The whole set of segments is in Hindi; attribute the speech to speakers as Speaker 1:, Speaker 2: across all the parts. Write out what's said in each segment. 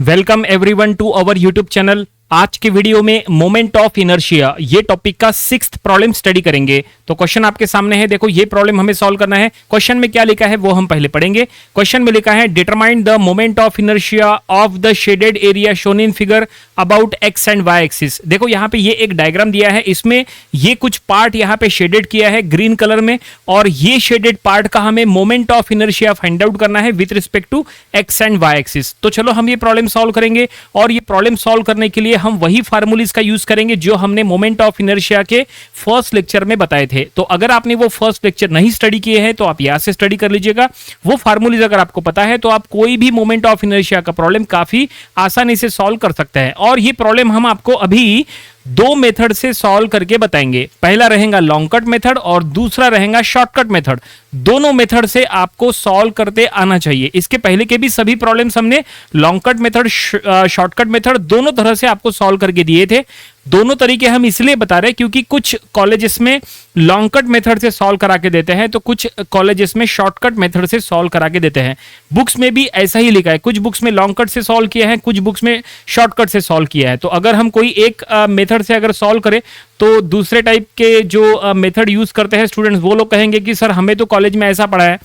Speaker 1: Welcome everyone to our YouTube channel. आज के वीडियो में मोमेंट ऑफ इनर्शिया ये टॉपिक का 6th प्रॉब्लम स्टडी करेंगे। तो क्वेश्चन आपके सामने है, देखो ये प्रॉब्लम हमें सॉल्व करना है। क्वेश्चन में क्या लिखा है वो हम पहले पढ़ेंगे। क्वेश्चन में लिखा है determine the moment of inertia of the shaded area shown in figure about X and Y axis. देखो यहाँ पे ये एक डायग्राम दिया है, इसमें ये कुछ पार्ट यहाँ पे शेडेड किया है ग्रीन कलर में, और ये शेडेड पार्ट का हमें moment of inertia find out करना है with respect to X and Y axis. तो चलो हम ये प्रॉब्लम सॉल्व करेंगे, और ये प्रॉब्लम सॉल्व करने के लिए हम वही फार्मूलीज का यूज करेंगे जो हमने मोमेंट ऑफ इनर्शिया के फर्स्ट लेक्चर में बताए थे। तो अगर आपने वो फर्स्ट लेक्चर नहीं स्टडी किए हैं तो आप यहां से स्टडी कर लीजिएगा। वो फार्मूलीज अगर आपको पता है तो आप कोई भी मोमेंट ऑफ इनर्शिया का प्रॉब्लम काफी आसानी से सॉल्व कर सकते हैं। और ये प्रॉब्लम हम आपको अभी दो मेथड से सॉल्व करके बताएंगे। पहला रहेगा लॉन्ग कट मेथड और दूसरा रहेगा शॉर्टकट मेथड। दोनों मेथड से आपको सॉल्व करते आना चाहिए। इसके पहले के भी सभी प्रॉब्लम्स हमने long cut method, shortcut method दोनों तरह से आपको सॉल्व करके दिए थे। दोनों तरीके हम इसलिए बता रहे हैं क्योंकि कुछ कॉलेजेस में लॉन्ग कट मेथड से सॉल्व करा के देते हैं, तो कुछ कॉलेजेस में शॉर्टकट मेथड से सॉल्व करा के देते हैं। बुक्स में भी ऐसा ही लिखा है, कुछ बुक्स में लॉन्ग कट से सॉल्व किया है, कुछ बुक्स में शॉर्टकट से सॉल्व किया है। तो अगर हम कोई एक मेथड से अगर सॉल्व करें तो दूसरे टाइप के जो मेथड यूज करते हैं स्टूडेंट्स, वो लोग कहेंगे कि सर हमें तो कॉलेज में ऐसा पढ़ा है।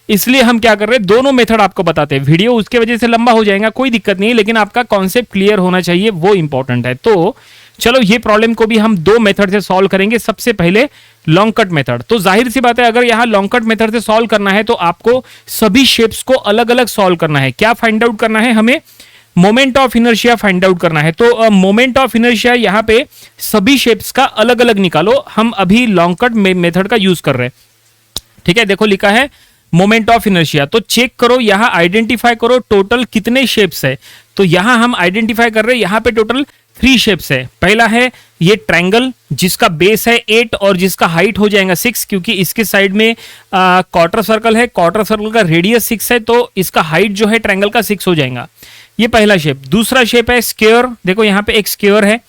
Speaker 1: इसलिए हम क्या कर रहे हैं, दोनों मेथड आपको बताते हैं। वीडियो उसके वजह से लंबा हो जाएगा, कोई दिक्कत नहीं, लेकिन आपका कॉन्सेप्ट क्लियर होना चाहिए, वो इंपॉर्टेंट है। तो चलो ये प्रॉब्लम को भी हम दो मेथड से सॉल्व करेंगे। सबसे पहले लॉन्ग कट मेथड। तो जाहिर सी बात है, अगर यहां लॉन्ग कट मेथड से सॉल्व करना है तो आपको सभी शेप्स को अलग अलग सॉल्व करना है। क्या फाइंड आउट करना है हमें? Moment of inertia find out करना है। तो मोमेंट ऑफ इनर्शिया यहां पे सभी शेप्स का अलग अलग निकालो। हम अभी लॉन्ग कट मेथड का यूज कर रहे हैं, ठीक है। देखो लिखा है मोमेंट ऑफ इनर्शिया, तो चेक करो यहां आइडेंटिफाई करो टोटल कितने शेप्स है। तो यहां हम आइडेंटिफाई कर रहे हैं, यहां पे टोटल 3 शेप्स है। पहला है ये ट्रायंगल जिसका बेस है 8 और जिसका हाइट हो जाएगा 6, क्योंकि इसके साइड में क्वार्टर सर्कल है, क्वार्टर सर्कल का रेडियस 6 है, तो इसका हाइट जो है ट्रायंगल का 6 हो जाएगा। ये पहला शेप। दूसरा शेप है स्क्वायर। देखो यहाँ पे एक स्क्वायर है,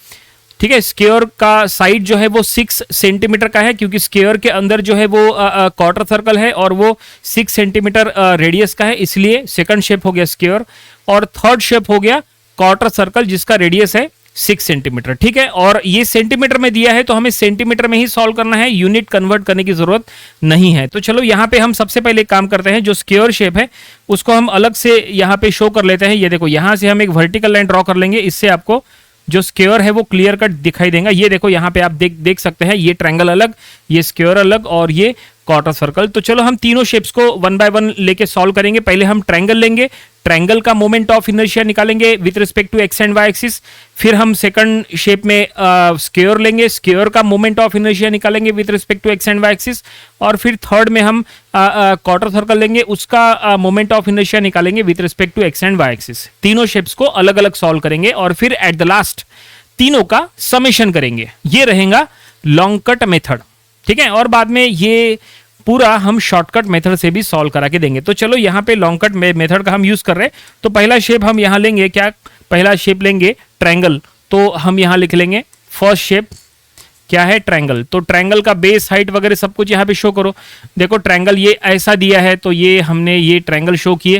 Speaker 1: ठीक है। स्क्वायर का साइड जो है वो 6 सेंटीमीटर का है, क्योंकि स्क्वायर के अंदर जो है वो क्वार्टर सर्कल है और वो 6 सेंटीमीटर रेडियस का है, इसलिए सेकंड शेप हो गया स्क्वायर। और थर्ड शेप हो गया क्वार्टर सर्कल जिसका रेडियस है 6 सेंटीमीटर, ठीक है। और ये सेंटीमीटर में दिया है तो हमें सेंटीमीटर में ही सॉल्व करना है, यूनिट कन्वर्ट करने की जरूरत नहीं है। तो चलो यहाँ पे हम सबसे पहले काम करते हैं, जो स्क्वायर शेप है उसको हम अलग से यहाँ पे शो कर लेते हैं। ये देखो यहाँ से हम एक वर्टिकल लाइन ड्रॉ कर लेंगे, इससे आपको जो स्क्वायर है वो क्लियर कट दिखाई देगा। ये देखो यहाँ पे आप देख सकते हैं, ये ट्रायंगल अलग, ये स्क्वायर अलग और ये क्वार्टर सर्कल। तो चलो हम तीनों शेप्स को वन बाय वन लेके सॉल्व करेंगे। पहले हम ट्रायंगल लेंगे, ट्रायंगल का मोमेंट ऑफ इनर्शिया निकालेंगे with respect to X and Y axis. फिर हम सेकंड शेप में स्क्वायर लेंगे, स्क्वायर का मोमेंट ऑफ इनर्शिया निकालेंगे with respect to X and Y axis. और फिर थर्ड में हम क्वार्टर सर्कल लेंगे, उसका मोमेंट ऑफ इनर्शिया निकालेंगे with respect to X and Y axis. तीनों शेप्स को अलग अलग सॉल्व करेंगे और फिर एट द लास्ट तीनों का समेशन करेंगे। ये रहेगा लॉन्ग कट मेथड, ठीक है। और बाद में ये पूरा हम शॉर्टकट मेथड से भी सॉल्व करा के देंगे। तो चलो यहाँ पे लॉन्ग कट मेथड का हम यूज कर रहे हैं। तो पहला शेप हम यहाँ लेंगे, क्या पहला शेप लेंगे? ट्रायंगल। तो हम यहाँ लिख लेंगे फर्स्ट शेप क्या है? ट्रायंगल। तो ट्रायंगल का बेस, हाइट वगैरह सब कुछ यहाँ पे शो करो। देखो ट्रायंगल ये ऐसा दिया है, तो ये हमने ये ट्रायंगल शो किए।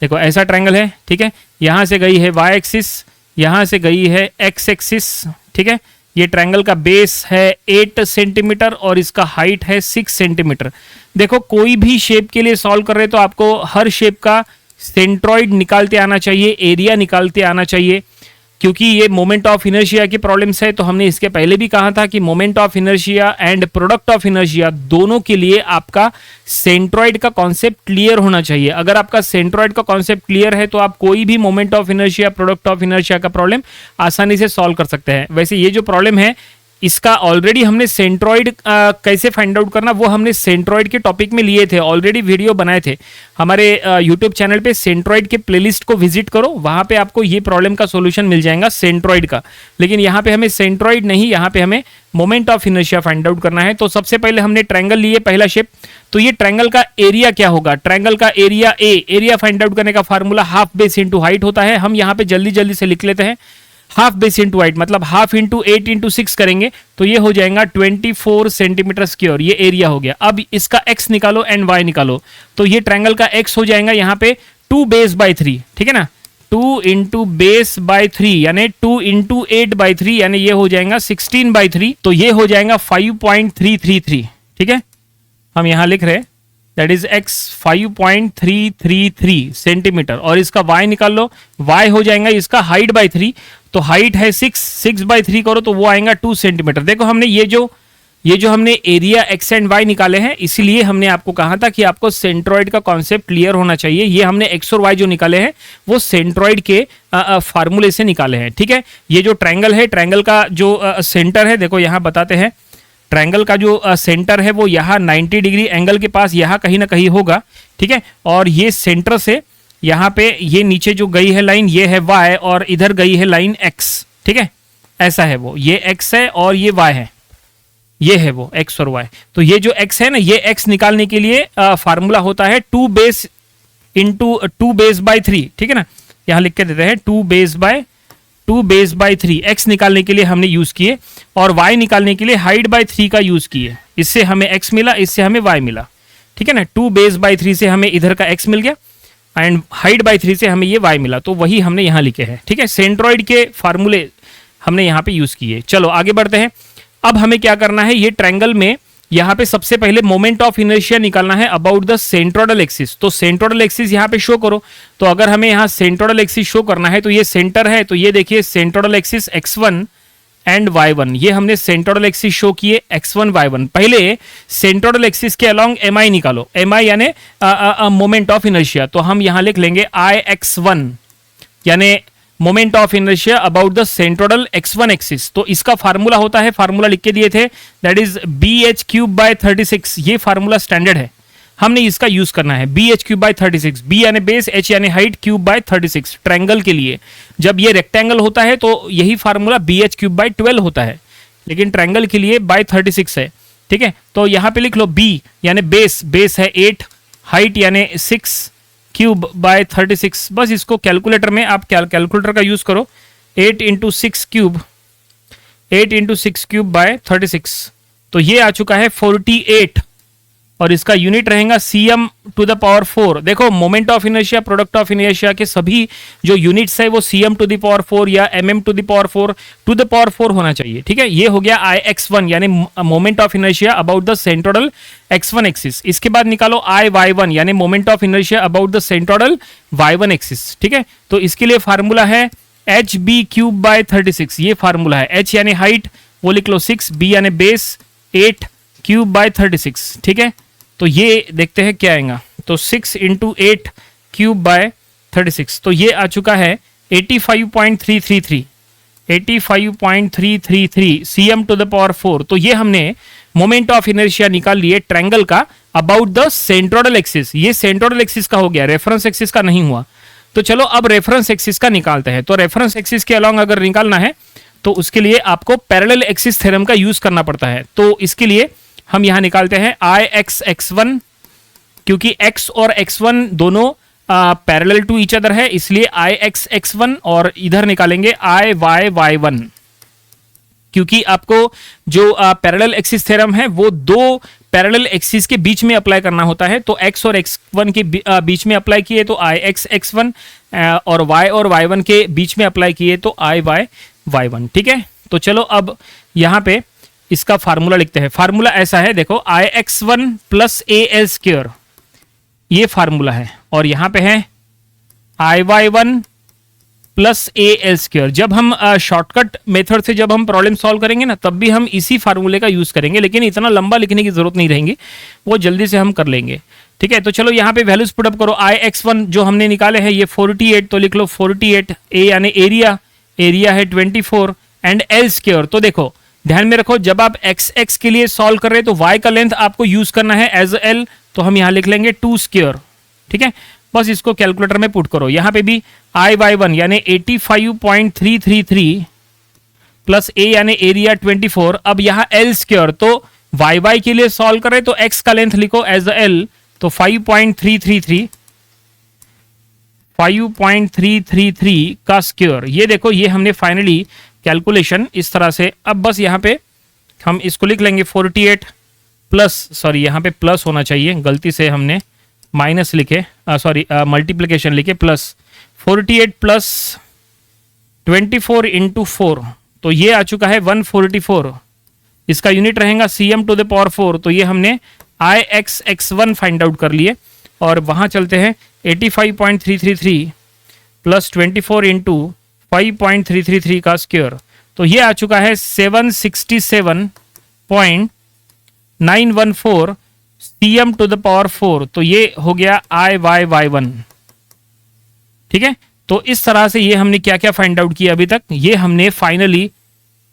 Speaker 1: देखो ऐसा ट्रायंगल है, ठीक है। यहाँ से गई है वाई एक्सिस, यहाँ से गई है एक्स एक्सिस, ठीक है। ये ट्रायंगल का बेस है 8 सेंटीमीटर और इसका हाइट है 6 सेंटीमीटर। देखो कोई भी शेप के लिए सॉल्व कर रहे हैं तो आपको हर शेप का सेंट्रॉइड निकालते आना चाहिए, एरिया निकालते आना चाहिए, क्योंकि ये मोमेंट ऑफ इनर्शिया की प्रॉब्लम्स है। तो हमने इसके पहले भी कहा था कि moment of inertia and product of inertia दोनों के लिए आपका सेंट्रॉइड का कॉन्सेप्ट क्लियर होना चाहिए। अगर आपका सेंट्रॉइड का कॉन्सेप्ट क्लियर है तो आप कोई भी moment of inertia, product of inertia का प्रॉब्लम आसानी से सॉल्व कर सकते हैं। वैसे ये जो प्रॉब्लम है इसका ऑलरेडी हमने सेंट्रॉइड कैसे फाइंड आउट करना वो हमने सेंट्रॉइड के टॉपिक में लिए थे, ऑलरेडी वीडियो बनाए थे हमारे यूट्यूब चैनल पे। सेंट्रॉइड के प्लेलिस्ट को विजिट करो, वहां पे आपको ये प्रॉब्लम का सॉल्यूशन मिल जाएगा सेंट्रॉइड का। लेकिन यहाँ पे हमें सेंट्रॉइड नहीं, यहाँ पे हमें moment of inertia find out करना है। तो सबसे पहले हमने ट्रायंगल लिए, पहला शेप। तो ये ट्रायंगल का एरिया क्या होगा? ट्रायंगल का एरिया एरिया फाइंड आउट करने का formula half base into height होता है। हम यहाँ पे जल्दी जल्दी से लिख लेते हैं, हाफ बेस इंटू हाइट मतलब हाफ इंटू 8 इंटू 6 करेंगे तो ये हो जाएगा 24 सेंटीमीटर स्क्वायर। ये एरिया हो गया। अब इसका एक्स निकालो एंड वाई निकालो। तो ये ट्रायंगल का एक्स हो जाएगा यहाँ पे 2 बेस बाय 3, ठीक है ना। 2 इंटू बेस बाय 3 यानी 2 इंटू 8/3 यानी ये हो जाएगा 16/3, तो ये हो जाएगा 5.333। ठीक है, हम यहां लिख रहे हैं दैट इज x 5.333 सेंटीमीटर, और इसका y निकाल लो, y हो जाएगा इसका हाइट बाय 3, तो हाइट है 6/3 करो तो वो आएगा 2 सेंटीमीटर। देखो हमने ये जो हमने एरिया x एंड y निकाले हैं, इसीलिए हमने आपको कहा था कि आपको सेंट्रोइड का कॉन्सेप्ट क्लियर होना चाहिए। ये हमने x और y जो निकाले हैं वो सेंट्रोइड के फार्मूले से निकाले हैं। ठीक है, ये जो ट्रायंगल है, ट्रायंगल का जो सेंटर है, देखो यहां बताते हैं, ट्रायंगल का जो सेंटर है वो यहाँ 90 डिग्री एंगल के पास यहाँ कहीं ना कहीं होगा। ठीक है, और ये सेंटर से यहाँ पे ये नीचे जो गई है लाइन ये है y, और इधर गई है लाइन x। ठीक है, ऐसा है वो, ये x है और ये y है, ये है वो x और y। तो ये जो x है ना, ये x निकालने के लिए फार्मूला होता है 2 बेस इंटू 2 बेस बाय 3। ठीक है ना, यहाँ लिख के देते हैं 2 बेस बाय 3 x निकालने के लिए हमने यूज किए, और y निकालने के लिए हाइट बाय 3 का यूज किए। इससे हमें x मिला, इससे हमें y मिला। ठीक है ना, 2 बेस बाय 3 से हमें इधर का x मिल गया एंड हाइट बाय 3 से हमें ये y मिला, तो वही हमने यहाँ लिखे हैं। ठीक है, सेंट्रोइड के फार्मूले हमने यहाँ पे यूज किए। चलो आगे बढ़ते हैं। अब हमें क्या करना है, ये ट्रायंगल में यहाँ पे सबसे पहले मोमेंट ऑफ इनर्शिया निकालना है अबाउट द सेंट्रोइडल एक्सिस। तो सेंट्रोइडल एक्सिस यहाँ पे शो करो। तो अगर हमें यहाँ सेंट्रोइडल एक्सिस शो करना है तो ये सेंटर है, तो ये देखिए centroidal axis x1 and y1, ये हमने सेंट्रोइडल एक्सिस शो किए x1 y1। पहले सेंट्रोइडल एक्सिस के अलोंग mi निकालो, mi यानी मोमेंट ऑफ इनर्शिया। तो हम यहाँ लिख लेंगे Ix1 यानी moment of inertia about the centroidal x1 axis. तो इसका फार्मूला होता है, फार्मूला लिख के दिए थे, दैट इज bh3/36। ये फार्मूला स्टैंडर्ड है, हमने इसका यूज करना है। bh3/36, b यानी बेस, h यानी हाइट, क्यूब/36 ट्रायंगल के लिए। जब ये रेक्टेंगल होता है तो यही फार्मूला bh3/12 होता है, लेकिन ट्रायंगल के लिए बाय 36 है। ठीक है, तो यहां पे लिख लो b यानी बेस है 8, हाइट यानी 6 क्यूब/36। बस इसको कैलकुलेटर में आप कैलकुलेटर का यूज करो, 8 इंटू 6 क्यूब बाय 36, तो ये आ चुका है 48, और इसका यूनिट रहेगा cm टू द पावर 4। देखो moment of inertia, product of inertia के सभी जो यूनिट्स है वो cm टू द पावर 4 या mm to the power 4 to the power 4 होना चाहिए। ठीक है, ये हो गया Ix1 यानी moment of inertia about the centroidal x1 axis. इसके बाद निकालो Iy1 यानी moment of inertia about the centroidal y1 axis. ठीक है, तो इसके लिए फार्मूला है hb3/36, ये फार्मूला है। h यानी हाइट वो लिख लो 6, b यानी बेस 8 क्यूब/36। ठीक है, तो ये देखते हैं क्या आएगा, तो 6 इंटू 8 क्यूब/36, तो ये आ चुका है 85.333 cm टू द पावर 4। तो ये हमने मोमेंट ऑफ इनर्शिया निकाल लिए ट्रायंगल का अबाउट द सेंट्रोइडल एक्सिस। ये सेंट्रोइडल एक्सिस का हो गया, रेफरेंस एक्सिस का नहीं हुआ। तो चलो अब रेफरेंस एक्सिस का निकालते हैं। तो रेफरेंस एक्सिस के अलोंग अगर निकालना है तो उसके लिए आपको पैरेलल एक्सिस थ्योरम का यूज करना पड़ता है। तो इसके लिए हम यहां निकालते हैं Ixx1, क्योंकि x और x1 दोनों पैरेलल टू ईच अदर है, इसलिए Ixx1, और इधर निकालेंगे Iyy1, क्योंकि आपको जो पैरेलल एक्सिस थ्योरम है वो दो पैरेलल एक्सिस के बीच में अप्लाई करना होता है। तो x और x1 के बीच में अप्लाई किए तो Ixx1, और y और y1 के बीच में अप्लाई किए तो Iyy1। ठीक है, तो चलो अब यहां पे इसका फार्मूला लिखते हैं। फार्मूला ऐसा है, देखो Ix1 प्लस AL², ये फार्मूला है, और यहां पे है Iy1 प्लस AL²। जब हम शॉर्टकट मेथड से जब हम प्रॉब्लम सॉल्व करेंगे ना, तब भी हम इसी फार्मूले का यूज करेंगे, लेकिन इतना लंबा लिखने की जरूरत नहीं रहेगी, वो जल्दी से हम कर लेंगे। ठीक है, तो चलो यहाँ पे वैल्यूज पुटअप करो। Ix1 जो हमने निकाले हैं ये 48, तो लिख लो 48, A यानी एरिया है 24 एंड L²। तो देखो ध्यान में रखो, जब आप x के लिए सॉल्व कर रहे हैं तो y का लेंथ आपको यूज करना है एज l, तो हम यहां लिख लेंगे 2²। ठीक है, बस इसको कैलकुलेटर में पुट करो। यहां पे भी Iy1 यानी 85.333 प्लस a यानी एरिया 24। अब यहां L², तो y के लिए सॉल्व करें तो x का लेंथ लिखो एज l, तो 5.333 का स्क्वायर। ये देखो, ये हमने फाइनली कैलकुलेशन इस तरह से। अब बस यहाँ पे हम इसको लिख लेंगे 48 प्लस, सॉरी यहाँ पे प्लस होना चाहिए, गलती से हमने माइनस लिखे, सॉरी मल्टीप्लिकेशन लिखे, प्लस 48 प्लस 24 इंटू 4, तो ये आ चुका है 144। इसका यूनिट रहेगा cm टू द पावर 4, तो ये हमने Ix(x1) फाइंड आउट कर लिए। और वहां चलते हैं 85.333 प्लस 24 इंटू 5.333 का स्क्वायर, तो ये आ चुका है 767.914 cm टू द पावर 4, तो ये हो गया Iyy1। ठीक है, तो इस तरह से ये हमने क्या क्या फाइंड आउट किया अभी तक। ये हमने फाइनली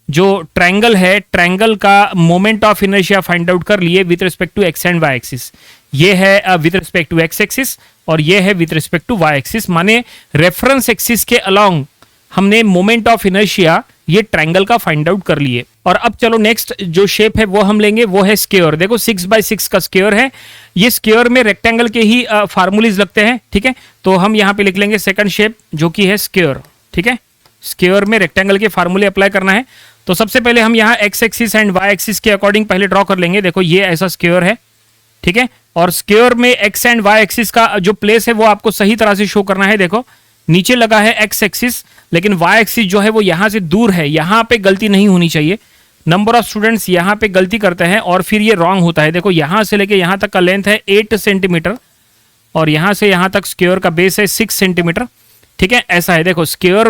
Speaker 1: जो ट्रायंगल है, ट्रायंगल का moment of inertia find out कर लिए with respect to X and Y axis. ये है with respect to X axis और ये है with respect to Y axis, माने रेफरेंस एक्सिस के अलोंग हमने मोमेंट ऑफ इनर्शिया ये ट्रायंगल का फाइंड आउट कर लिए। और अब चलो नेक्स्ट जो शेप है वो हम लेंगे, वो है स्क्वायर। देखो 6x6 का स्क्वायर है, ये स्क्वायर में रेक्टेंगल के ही फार्मूलीज लगते हैं। ठीक है, तो हम यहाँ पे लिख लेंगे सेकंड शेप जो कि है स्क्वायर। ठीक है, स्क्वायर में रेक्टेंगल के फार्मूले अप्लाई करना है। तो सबसे पहले हम यहाँ X axis and Y axis के अकॉर्डिंग पहले ड्रॉ कर लेंगे। देखो ये ऐसा स्क्वायर है। ठीक है, और स्क्वायर में एक्स एंड वाई एक्सिस का जो प्लेस है वो आपको सही तरह से शो करना है। देखो नीचे लगा है एक्स एक्सिस, लेकिन वाई एक्सिस जो है वो यहां से दूर है, यहां पे गलती नहीं होनी चाहिए। नंबर ऑफ स्टूडेंट्स यहां पे गलती करते हैं और फिर ये रॉन्ग होता है। देखो यहां से लेके यहां तक का लेंथ है 8 सेंटीमीटर और यहां से यहां तक स्क्वायर का बेस है 6 सेंटीमीटर। ठीक है, ऐसा है। देखो स्क्वायर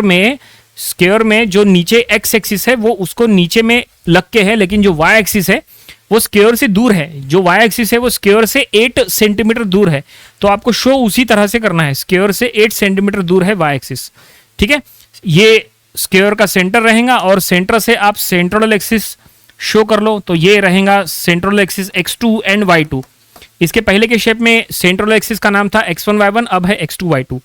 Speaker 1: में जो नीचे एक्स एक्सिस है वो उसको नीचे में लग के है, लेकिन जो वाई एक्सिस है वो स्क्वायर से दूर है। जो वाई एक्सिस है वो स्क्वायर से 8 सेंटीमीटर दूर है, तो आपको शो उसी तरह से करना है। स्क्वायर से 8 सेंटीमीटर दूर है वाई एक्सिस। ठीक है, ये स्क्वायर का सेंटर रहेगा और सेंटर से आप सेंट्रल एक्सिस शो कर लो, तो ये रहेगा central axis x2 and y2। इसके पहले के शेप में सेंट्रल एक्सिस का नाम था x1 y1, अब है x2 y2।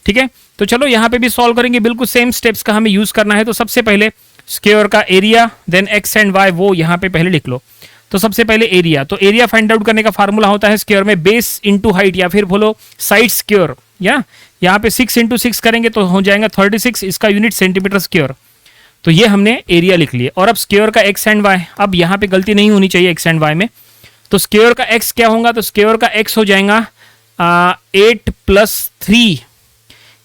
Speaker 1: ठीक है, तो चलो यहाँ पे भी सॉल्व करेंगे। बिल्कुल सेम स्टेप्स का हमें यूज करना है। तो सबसे पहले स्क्वायर का area, then x and y वो यहाँ पे पहले लिख लो। तो सबसे पहले एरिया, तो एरिया फाइंड आउट करने का फार्मूला होता है स्क्वायर में बेस इंटू हाइट या फिर बोलो साइड स्क्वायर। या यहाँ पे 6 इंटू 6 करेंगे तो हो जाएगा 36, इसका यूनिट सेंटीमीटर स्क्वायर। तो ये हमने एरिया लिख लिया। और अब स्क्वायर का एक्स एंड वाई, अब यहाँ पे गलती नहीं होनी चाहिए एक्स एंड वाई में। तो स्क्वायर का एक्स क्या होगा, तो स्क्वायर का एक्स हो जाएगा 8 प्लस 3।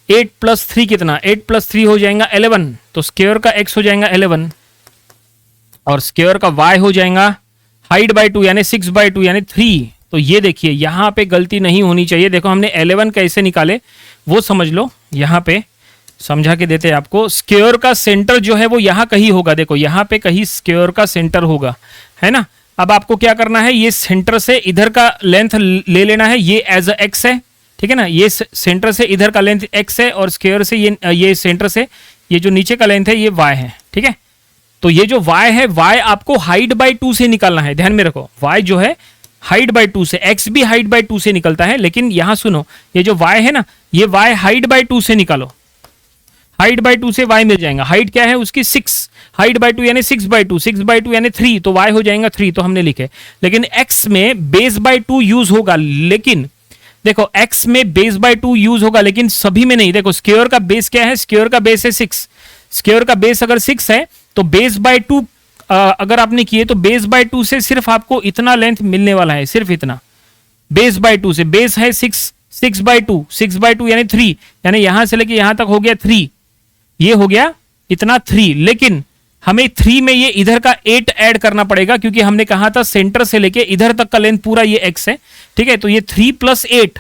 Speaker 1: 8 प्लस 3 कितना, 8 प्लस 3 हो जाएगा 11, तो स्क्वायर का एक्स हो जाएगा 11 और स्क्वायर का वाई हो जाएगा हाइट बाई 2 यानी 6/2 यानी 3। तो ये देखिए यहाँ पे गलती नहीं होनी चाहिए। देखो हमने 11 कैसे निकाले वो समझ लो, यहाँ पे समझा के देते हैं आपको। स्क्वायर का सेंटर जो है वो यहाँ कहीं होगा। देखो यहाँ पे कहीं स्क्वायर का सेंटर होगा, है ना। अब आपको क्या करना है, ये सेंटर से इधर का लेंथ ले लेना है, ये एज अ एक्स है। ठीक है ना, ये सेंटर से इधर का लेंथ एक्स है और स्क्वायर से ये सेंटर से ये जो नीचे का लेंथ है ये वाई है। ठीक है, तो ये जो y है, y आपको हाइट बाई 2 से निकालना है। ध्यान में रखो, y जो है हाइट बाई 2 से, x भी हाइट बाई 2 से निकलता है, लेकिन यहां सुनो ये जो y है ना, ये y हाइट बाई 2 से निकालो। हाइट बाई 2 से y मिल जाएगा। हाइट क्या है उसकी 6, हाइट बाई 2 यानी 6/2, 6/2 यानी 3, तो y हो जाएगा 3, तो हमने लिखे। लेकिन x में बेस बाई 2 यूज होगा, लेकिन देखो x में बेस बाई 2 यूज होगा लेकिन सभी में नहीं। देखो स्क्वायर का बेस क्या है, स्क्वायर का बेस है 6। स्क्वायर का बेस अगर 6 है तो बेस बाय 2 अगर आपने किए तो बेस बाय 2 से सिर्फ आपको इतना लेंथ मिलने वाला है, सिर्फ इतना। बेस बाय 2 से, बेस है 6/2, 6/2 यानी 3, यानी यहां से लेके यहां तक हो गया 3, ये हो गया इतना 3। लेकिन हमें 3 में ये इधर का 8 ऐड करना पड़ेगा, क्योंकि हमने कहा था सेंटर से लेके इधर तक का लेंथ पूरा ये x है। ठीक है, तो ये 3 + 8,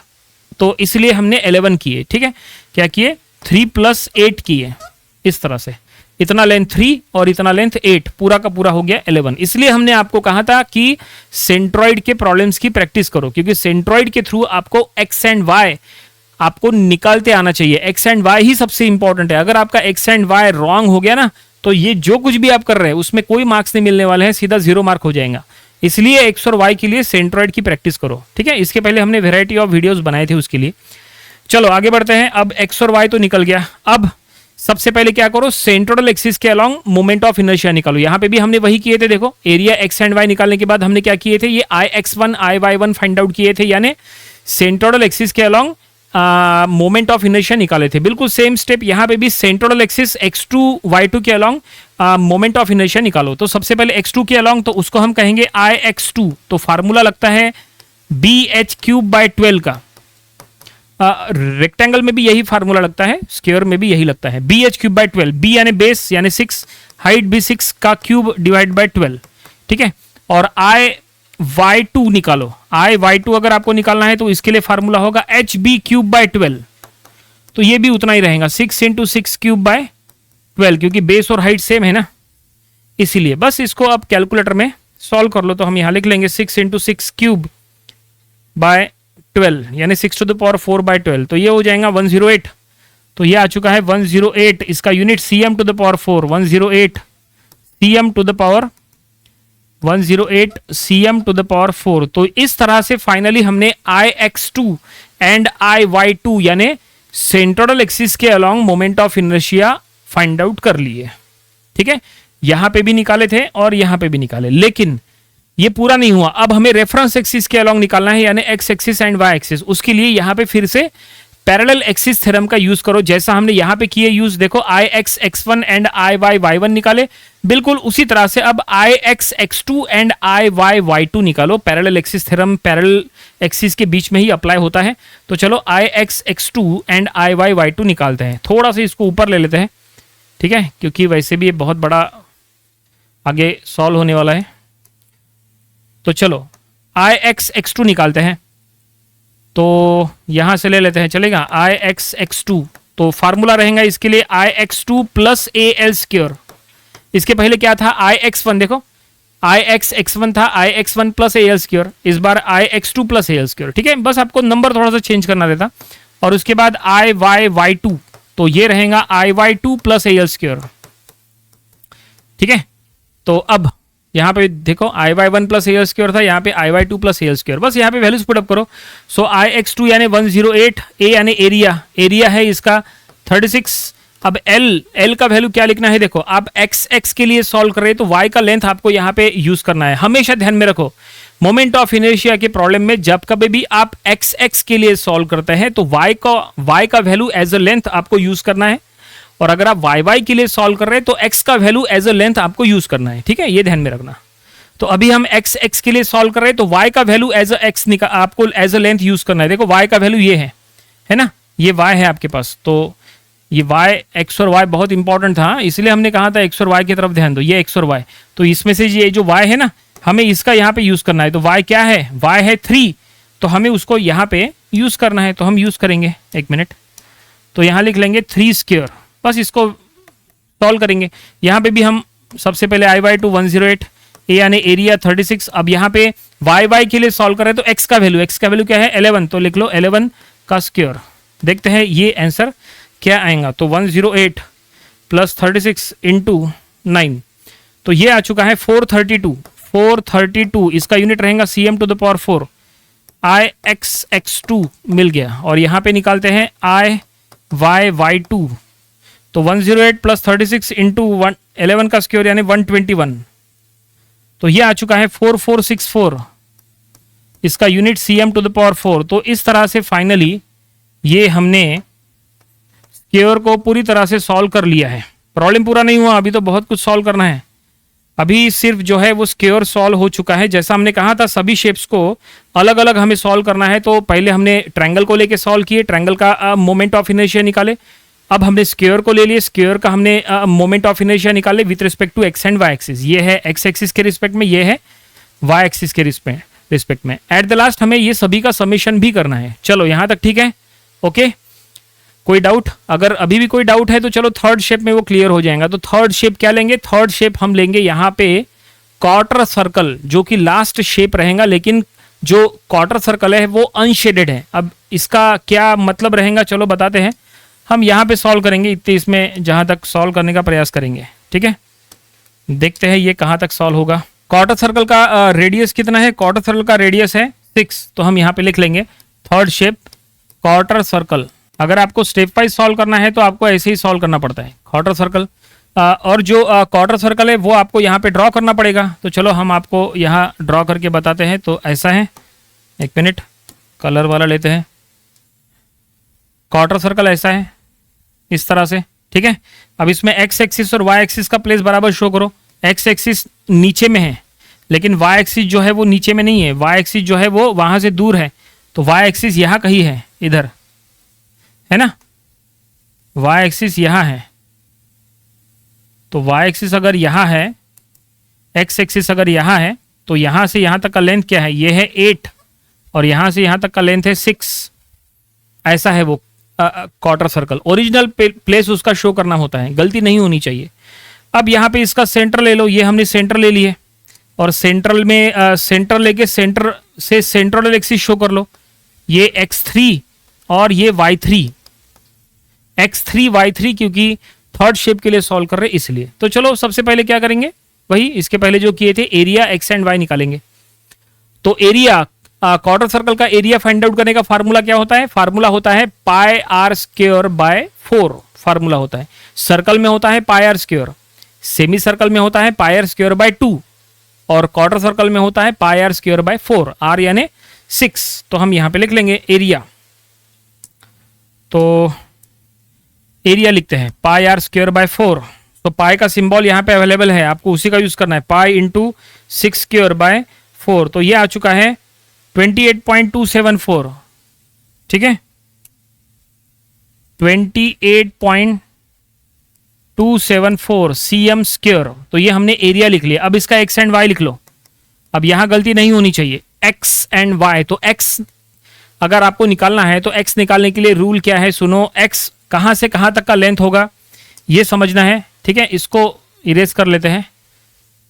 Speaker 1: तो इसलिए हमने 11 किए। ठीक है, क्या किए, 3 + 8 किए। इस तरह से इतना लेंथ 3 और इतना लेंथ 8, पूरा का पूरा हो गया 11। इसलिए हमने आपको कहा था कि सेंट्रॉइड के प्रॉब्लम्स की प्रैक्टिस करो, क्योंकि सेंट्रॉइड के थ्रू आपको एक्स एंड वाई आपको निकालते आना चाहिए। एक्स एंड वाई ही सबसे इंपॉर्टेंट है। अगर आपका एक्स एंड वाई रॉन्ग हो गया ना, तो ये जो कुछ भी आप कर रहे हैं उसमें कोई मार्क्स नहीं मिलने वाले हैं, सीधा 0 मार्क हो जाएगा। इसलिए एक्स और वाई के लिए सेंट्रॉइड की प्रैक्टिस करो। ठीक है, इसके पहले हमने वेराइटी ऑफ वीडियोस बनाए थे उसके लिए। चलो आगे बढ़ते हैं। अब एक्स और वाई तो निकल गया। अब सबसे पहले क्या करो, सेंट्रल एक्सिस के अलोंग मोमेंट ऑफ इनर्शिया निकालो। यहां पे भी हमने वही किए थे। देखो एरिया एक्स एंड वाई निकालने के बाद हमने क्या किए थे, ये Ix1 Iy1 फाइंड आउट किए थे, यानी सेंट्रल एक्सिस के अलोंग मोमेंट ऑफ इनर्शिया निकाले थे। बिल्कुल सेम स्टेप यहां पे भी सेंट्रल एक्सिस x2 y2 के अलोंग मोमेंट ऑफ इनर्शिया निकालो। तो सबसे पहले x2 के अलोंग, तो उसको हम कहेंगे Ix2। तो फार्मूला लगता है bh³ / 12 का। रेक्टेंगल में भी यही फार्मूला लगता है, स्क्वायर में भी यही लगता है। B H cube by 12, B यानी बेस यानी 6, हाइट भी 6 का क्यूब डिवाइड बाय 12, ठीक है। और आई वाई टू निकालो, आई वाई टू अगर आपको निकालना है तो इसके लिए फार्मूला होगा एच बी क्यूब बाय 12, तो ये भी उतना ही रहेगा 6 इंटू 6 क्यूब बाय 12, क्योंकि बेस और हाइट सेम है ना, इसीलिए। बस इसको आप कैलकुलेटर में सॉल्व कर लो, तो हम यहां लिख लेंगे 6 इंटू 6 क्यूब बाय 12 यानी 6 टू द पावर 4 बाय 12, तो ये हो जाएगा 108। तो ये आ चुका है 108, इसका unit cm to the power 4, 108 cm to the power 108 cm to the power 4। तो इस तरह से फाइनली हमने Ix2 एंड Iy2 यानी सेंट्रोइडल एक्सिस के along moment of inertia find out कर लिए, ठीक है। यहां पे भी निकाले थे और यहां पे भी निकाले, लेकिन ये पूरा नहीं हुआ। अब हमें रेफरेंस एक्सिस के अलोंग निकालना है, यानी X axis and Y axis. उसके लिए यहां पे फिर से पैरेलल एक्सिस थ्योरम का यूज करो, जैसा हमने यहां पे किए यूज। देखो I X x1 and I Y y1 निकाले, बिल्कुल उसी तरह से अब I X x2 and I Y y2 निकालो। Parallel axis theorem parallel axis के बीच में ही अप्लाई होता है। तो चलो I X x2 and I Y y2 निकालते हैं। थोड़ा सा इसको ऊपर ले लेते हैं, ठीक है, क्योंकि वैसे भी ये बहुत बड़ा आगे सॉल्व होने वाला है। तो चलो आई एक्स x2 निकालते हैं, तो यहां से ले लेते हैं, चलेगा। आई एक्स x2, तो फार्मूला रहेगा इसके लिए आई x2 plus A L square. इसके पहले क्या था, आई x1, देखो आई एक्स x1 था, आई x1 plus A L square, इस बार आई x2 plus A L square, ठीक है। बस आपको नंबर थोड़ा सा चेंज करना रहता। और उसके बाद आई वाई y2, तो ये रहेगा आई y2 plus A L square, ठीक है। तो अब यहाँ पे देखो आई वाई 1 प्लस एल स्क्वायर था, यहाँ पे आई वाई 2 प्लस एल स्क्वायर। बस यहाँ पे वैल्यूज पुट अप करो। सो आई एक्स 2 यानी 108, ए यानी एरिया, एरिया है इसका 36। अब एल का वैल्यू क्या लिखना है, देखो आप एक्स के लिए सॉल्व कर रहे हैं तो वाई का लेंथ आपको यहाँ पे यूज करना है। हमेशा ध्यान में रखो, मोमेंट ऑफ इनर्शिया के प्रॉब्लम में जब कभी भी आप एक्स के लिए सॉल्व करते हैं तो वाई का वैल्यू एज अ लेंथ आपको यूज करना है, और अगर आप वाई के लिए सॉल्व कर रहे हैं तो एक्स का वैल्यू एज अ लेंथ आपको यूज करना है, ठीक है, ये ध्यान में रखना। तो अभी हम एक्स के लिए सॉल्व कर रहे हैं तो वाई का वैल्यू एज अ एक्स आपको एज अ लेंथ यूज करना है। देखो वाई का वैल्यू ये है ना, ये वाई है आपके पास। तो ये वाई, एक्स और वाई बहुत इंपॉर्टेंट था, इसलिए हमने कहा था एक्स और वाई की तरफ ध्यान दो। ये एक्स और वाई, तो इसमें से ये जो वाई है ना, हमें इसका यहाँ पे यूज करना है। तो वाई क्या है, वाई है 3, तो हमें उसको यहाँ पे यूज करना है। तो हम यूज करेंगे, एक मिनट, तो यहाँ लिख लेंगे 3 स्क्वायर। बस इसको सॉल्व करेंगे। यहाँ पे भी हम सबसे पहले आई वाई 2 108, ए यानी एरिया 36। अब यहाँ पे वाई के लिए सॉल्व करें तो एक्स का वैल्यू क्या है 11, तो लिख लो 11 का स्क्वायर। देखते हैं ये आंसर क्या आएगा। तो 108 प्लस 36 इंटू 9, तो ये आ चुका है 432। इसका यूनिट रहेगा cm to the power 4। I X x2 मिल गया, और यहाँ पे निकालते हैं आई वाई y2। तो 108 प्लस 36 इंटू 11 का स्क्वायर यानी 121, तो ये आ चुका है 4464। इसका unit cm to the power 4। तो इस तरह से फाइनली ये हमने स्क्वायर को पूरी तरह से सॉल्व कर लिया है। प्रॉब्लम पूरा नहीं हुआ, अभी तो बहुत कुछ सॉल्व करना है। अभी सिर्फ जो है वो स्क्वायर सॉल्व हो चुका है। जैसा हमने कहा था सभी शेप्स को अलग अलग हमें सॉल्व करना है। तो पहले हमने ट्रायंगल को लेके सॉल्व किए, ट्रायंगल का मोमेंट ऑफ इनर्शिया निकाले। अब हमने स्क्वायर को ले लिए, स्क्वायर का हमने मोमेंट ऑफ इनर्शिया निकाले with respect to X and Y axis. ये है एक्स एक्सिस के रिस्पेक्ट में, ये है वाई एक्सिस के रिस्पेक्ट में। एट द लास्ट हमें ये सभी का समेशन भी करना है। चलो यहाँ तक ठीक है, ओके। कोई डाउट? अगर अभी भी कोई डाउट है तो चलो थर्ड शेप में वो क्लियर हो जाएगा। तो थर्ड शेप क्या लेंगे? थर्ड शेप हम लेंगे यहाँ पे क्वार्टर सर्कल, जो कि लास्ट शेप रहेगा, लेकिन जो क्वार्टर सर्कल है वो अनशेडेड है। अब इसका क्या मतलब रहेगा, चलो बताते हैं। हम यहाँ पे सॉल्व करेंगे, इतने इसमें जहाँ तक सॉल्व करने का प्रयास करेंगे, ठीक है। देखते हैं ये कहाँ तक सॉल्व होगा। क्वार्टर सर्कल का रेडियस कितना है? क्वार्टर सर्कल का रेडियस है 6, तो हम यहाँ पे लिख लेंगे थर्ड शेप क्वार्टर सर्कल। अगर आपको स्टेप वाइज सॉल्व करना है तो आपको ऐसे ही सॉल्व करना पड़ता है क्वार्टर सर्कल। और जो क्वार्टर सर्कल है वो आपको यहाँ पे ड्रॉ करना पड़ेगा। तो चलो हम आपको यहाँ ड्रॉ करके बताते हैं। तो ऐसा है, एक मिनट कलर वाला लेते हैं। क्वार्टर सर्कल ऐसा है, इस तरह से, ठीक है। अब इसमें एक्स एक्सिस और वाई एक्सिस का प्लेस बराबर शो करो। एक्स एक्सिस नीचे में है, लेकिन वाई एक्सिस जो है वो नीचे में नहीं है। वाई एक्सिस जो है वो वहाँ से दूर है, तो वाई एक्सिस यहाँ कहीं है, इधर, है ना, वाई एक्सिस यहाँ है, तो वाई एक्सिस अगर यहाँ है, एक्स एक्सिस अगर यहाँ है, तो यहाँ से यहाँ तक का लेंथ क्या है, ये है 8 और यहाँ से यहाँ तक का लेंथ है 6। ऐसा है वो क्वार्टर सर्कल। ओरिजिनल प्लेस उसका शो करना होता है, गलती नहीं होनी चाहिए। अब यहाँ पे इसका सेंटर ले लो, ये हमने सेंटर ले लिए और सेंट्रल में सेंटर लेके सेंटर से सेंट्रल एक्सिस शो कर लो। ये x3 और ये y3, x3 y3 क्योंकि थर्ड शेप के लिए सॉल्व कर रहे हैं इसलिए। तो चलो सबसे पहले क्या करेंगे, वही इसके पहले जो किए थे, एरिया x एंड y निकालेंगे। तो एरिया क्वार्टर सर्कल का एरिया फाइंड आउट करने का फार्मूला क्या होता है, फार्मूला होता है पाई आर स्क्वायर बाय 4 फार्मूला होता है। सर्कल में होता है पाई आर स्क्वायर, सेमी सर्कल में होता है पाई आर स्क्वायर बाय 2 और क्वार्टर सर्कल में होता है पाई आर स्क्वायर बाय 4, आर यानी 6। तो हम यहां पे लिख लेंगे एरिया, तो एरिया लिखते हैं पाई आर स्क्वायर बाय 4। तो पाई का सिंबल यहां पे अवेलेबल है, आपको उसी का यूज करना है, पाई इंटू 6 स्क्वायर बाय 4। तो ये आ चुका है 28.274, ठीक है, 28.274 cm स्क्वायर। तो ये हमने एरिया लिख लिया। अब इसका एक्स एंड वाई लिख लो। अब यहां गलती नहीं होनी चाहिए, एक्स एंड वाई। तो एक्स अगर आपको निकालना है तो एक्स निकालने के लिए रूल क्या है, सुनो, एक्स कहां से कहां तक का लेंथ होगा ये समझना है, ठीक है। इसको इरेज कर लेते हैं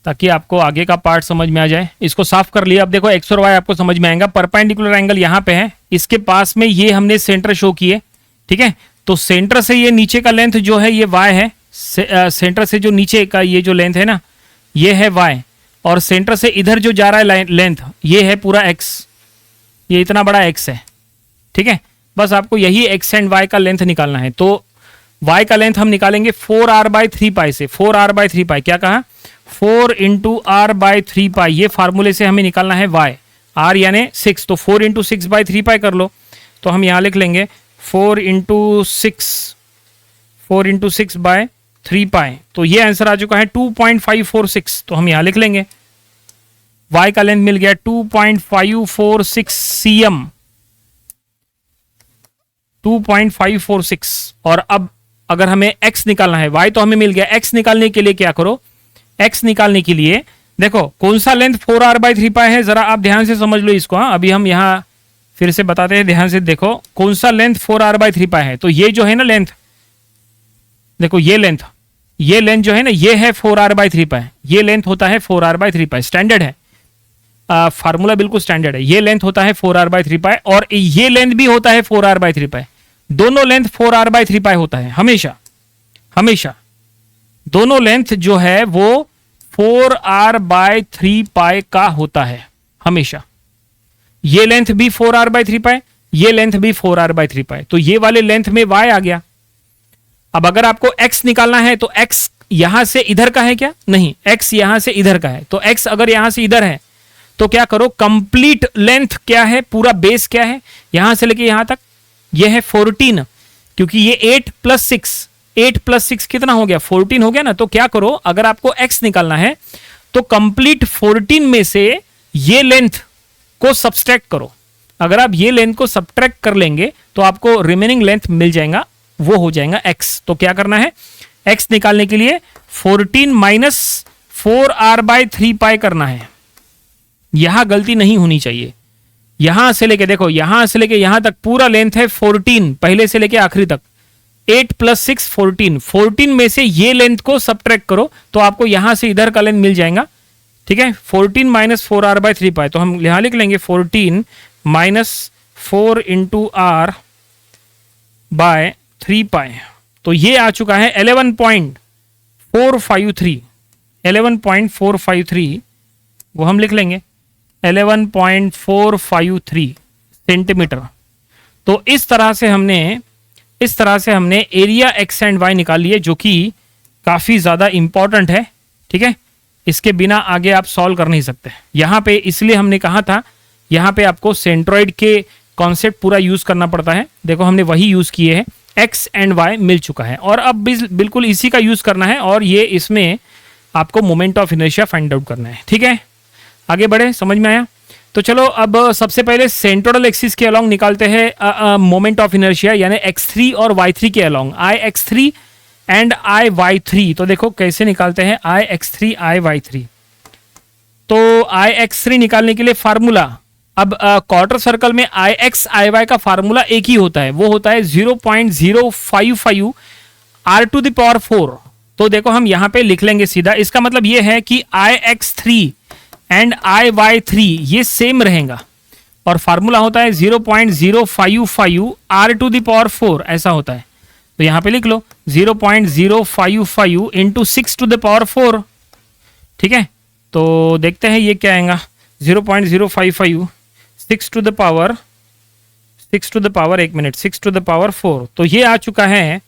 Speaker 1: ताकि आपको आगे का पार्ट समझ में आ जाए। इसको साफ कर लिया। अब देखो एक्स और वाई आपको समझ में आएगा। परपेंडिकुलर एंगल यहाँ पे है, इसके पास में ये हमने सेंटर शो किए, ठीक है। तो सेंटर से ये नीचे का लेंथ जो है ये वाई है, सेंटर से जो नीचे का ये जो लेंथ है ना ये है वाई, और सेंटर से इधर जो जा रहा है लेंथ ये है पूरा एक्स, ये इतना बड़ा एक्स है, ठीक है। बस आपको यही एक्स एंड वाई का लेंथ निकालना है। तो वाई का लेंथ हम निकालेंगे 4r/3π से। 4r/3π क्या कहा, 4 इंटू आर बाई 3π, ये फार्मूले से हमें निकालना है वाई, आर यानी 6। तो 4 इंटू 6/3π कर लो। तो हम यहाँ लिख लेंगे 4 इंटू 6/3π। तो ये आंसर आ चुका है 2.546। तो हम यहाँ लिख लेंगे वाई का लेंथ मिल गया 2.546 cm, 2.546। और अब अगर हमें x निकालना है, y तो हमें मिल गया, x निकालने के लिए क्या करो, x निकालने के लिए देखो कौन सा लेंथ 4r/3π है, जरा आप ध्यान से समझ लो इसको। हाँ, अभी हम यहां फिर से बताते हैं, ध्यान से देखो कौन सा लेंथ 4r/3π है। तो ये जो है ना लेंथ, देखो ये लेंथ जो है ना ये है 4r/3π, ये लेंथ होता है 4r/3π, स्टैंडर्ड है, फार्मूला बिल्कुल स्टैंडर्ड है। ये लेंथ होता है 4r/3π और ये लेंथ भी होता है 4r/3π, दोनों लेंथ 4r/3π होता है हमेशा, हमेशा दोनों लेंथ जो है वो 4r/3π का होता है हमेशा। ये लेंथ भी 4r/3π, ये लेंथ भी 4r/3π। तो ये वाले लेंथ में y आ गया। अब अगर आपको x निकालना है तो x यहां से इधर का है क्या, नहीं, x यहां से इधर का है। तो x अगर यहां से इधर है तो क्या करो, कंप्लीट लेंथ क्या है, पूरा बेस क्या है, यहां से लेके यहां तक ये है 14, क्योंकि ये 8 + 6 कितना हो गया, 14 हो गया ना। तो क्या करो, अगर आपको x निकालना है तो कंप्लीट 14 में से ये लेंथ को सब्सट्रैक्ट करो। अगर आप ये लेंथ को सब्ट्रैक्ट कर लेंगे तो आपको रिमेनिंग लेंथ मिल जाएगा, वो हो जाएगा x। तो क्या करना है, x निकालने के लिए 14 माइनस 4r/3π करना है। यहां गलती नहीं होनी चाहिए। यहां से लेके देखो, यहां से लेके यहां तक पूरा लेंथ है 14, पहले से लेके आखिरी तक 8 + 6 14। 14 में से ये लेंथ को सब्ट्रैक्ट करो तो आपको यहां से इधर का लेंथ मिल जाएगा, ठीक है। 14 माइनस 4r/3π, तो हम यहां लिख लेंगे 14 माइनस 4 इंटू r/3π। तो ये आ चुका है 11.453, 11.453 वो हम लिख लेंगे 11.453 सेंटीमीटर। तो इस तरह से हमने एरिया एक्स एंड वाई निकाल लिए, जो कि काफी ज्यादा इंपॉर्टेंट है, ठीक है। इसके बिना आगे आप सॉल्व कर नहीं सकते। यहां पे इसलिए हमने कहा था, यहां पे आपको सेंट्रॉइड के कॉन्सेप्ट पूरा यूज करना पड़ता है। देखो हमने वही यूज किए हैं, एक्स एंड वाई मिल चुका है और अब बिल्कुल इसी का यूज करना है और ये इसमें आपको moment of inertia find out करना है, ठीक है। आगे बढ़े, समझ में आया। तो चलो अब सबसे पहले सेंट्रोइडल एक्सिस के अलोंग निकालते हैं मोमेंट ऑफ इनर्शिया, यानी x3 और y3 के along, I x3 and I y3। तो देखो कैसे निकालते हैं आई x3 आई y3। तो आई एक्स3 निकालने के लिए फार्मूला, अब क्वार्टर सर्कल में आई एक्स आई वाई का फार्मूला एक ही होता है, वो होता है 0.055 r टू द पावर 4। तो देखो हम यहां पे लिख लेंगे सीधा, इसका मतलब ये है कि आई x3 एंड आई y3 ये सेम रहेगा, और फार्मूला होता है 0.055 r टू द पावर 4, ऐसा होता है। तो यहां पे लिख लो 0.055 इंटू 6 टू द पावर 4, ठीक है। तो देखते हैं ये क्या आएगा, 0.055 6 to the power 6 to the power 1 minus 6 to the power 4, तो ये आ चुका है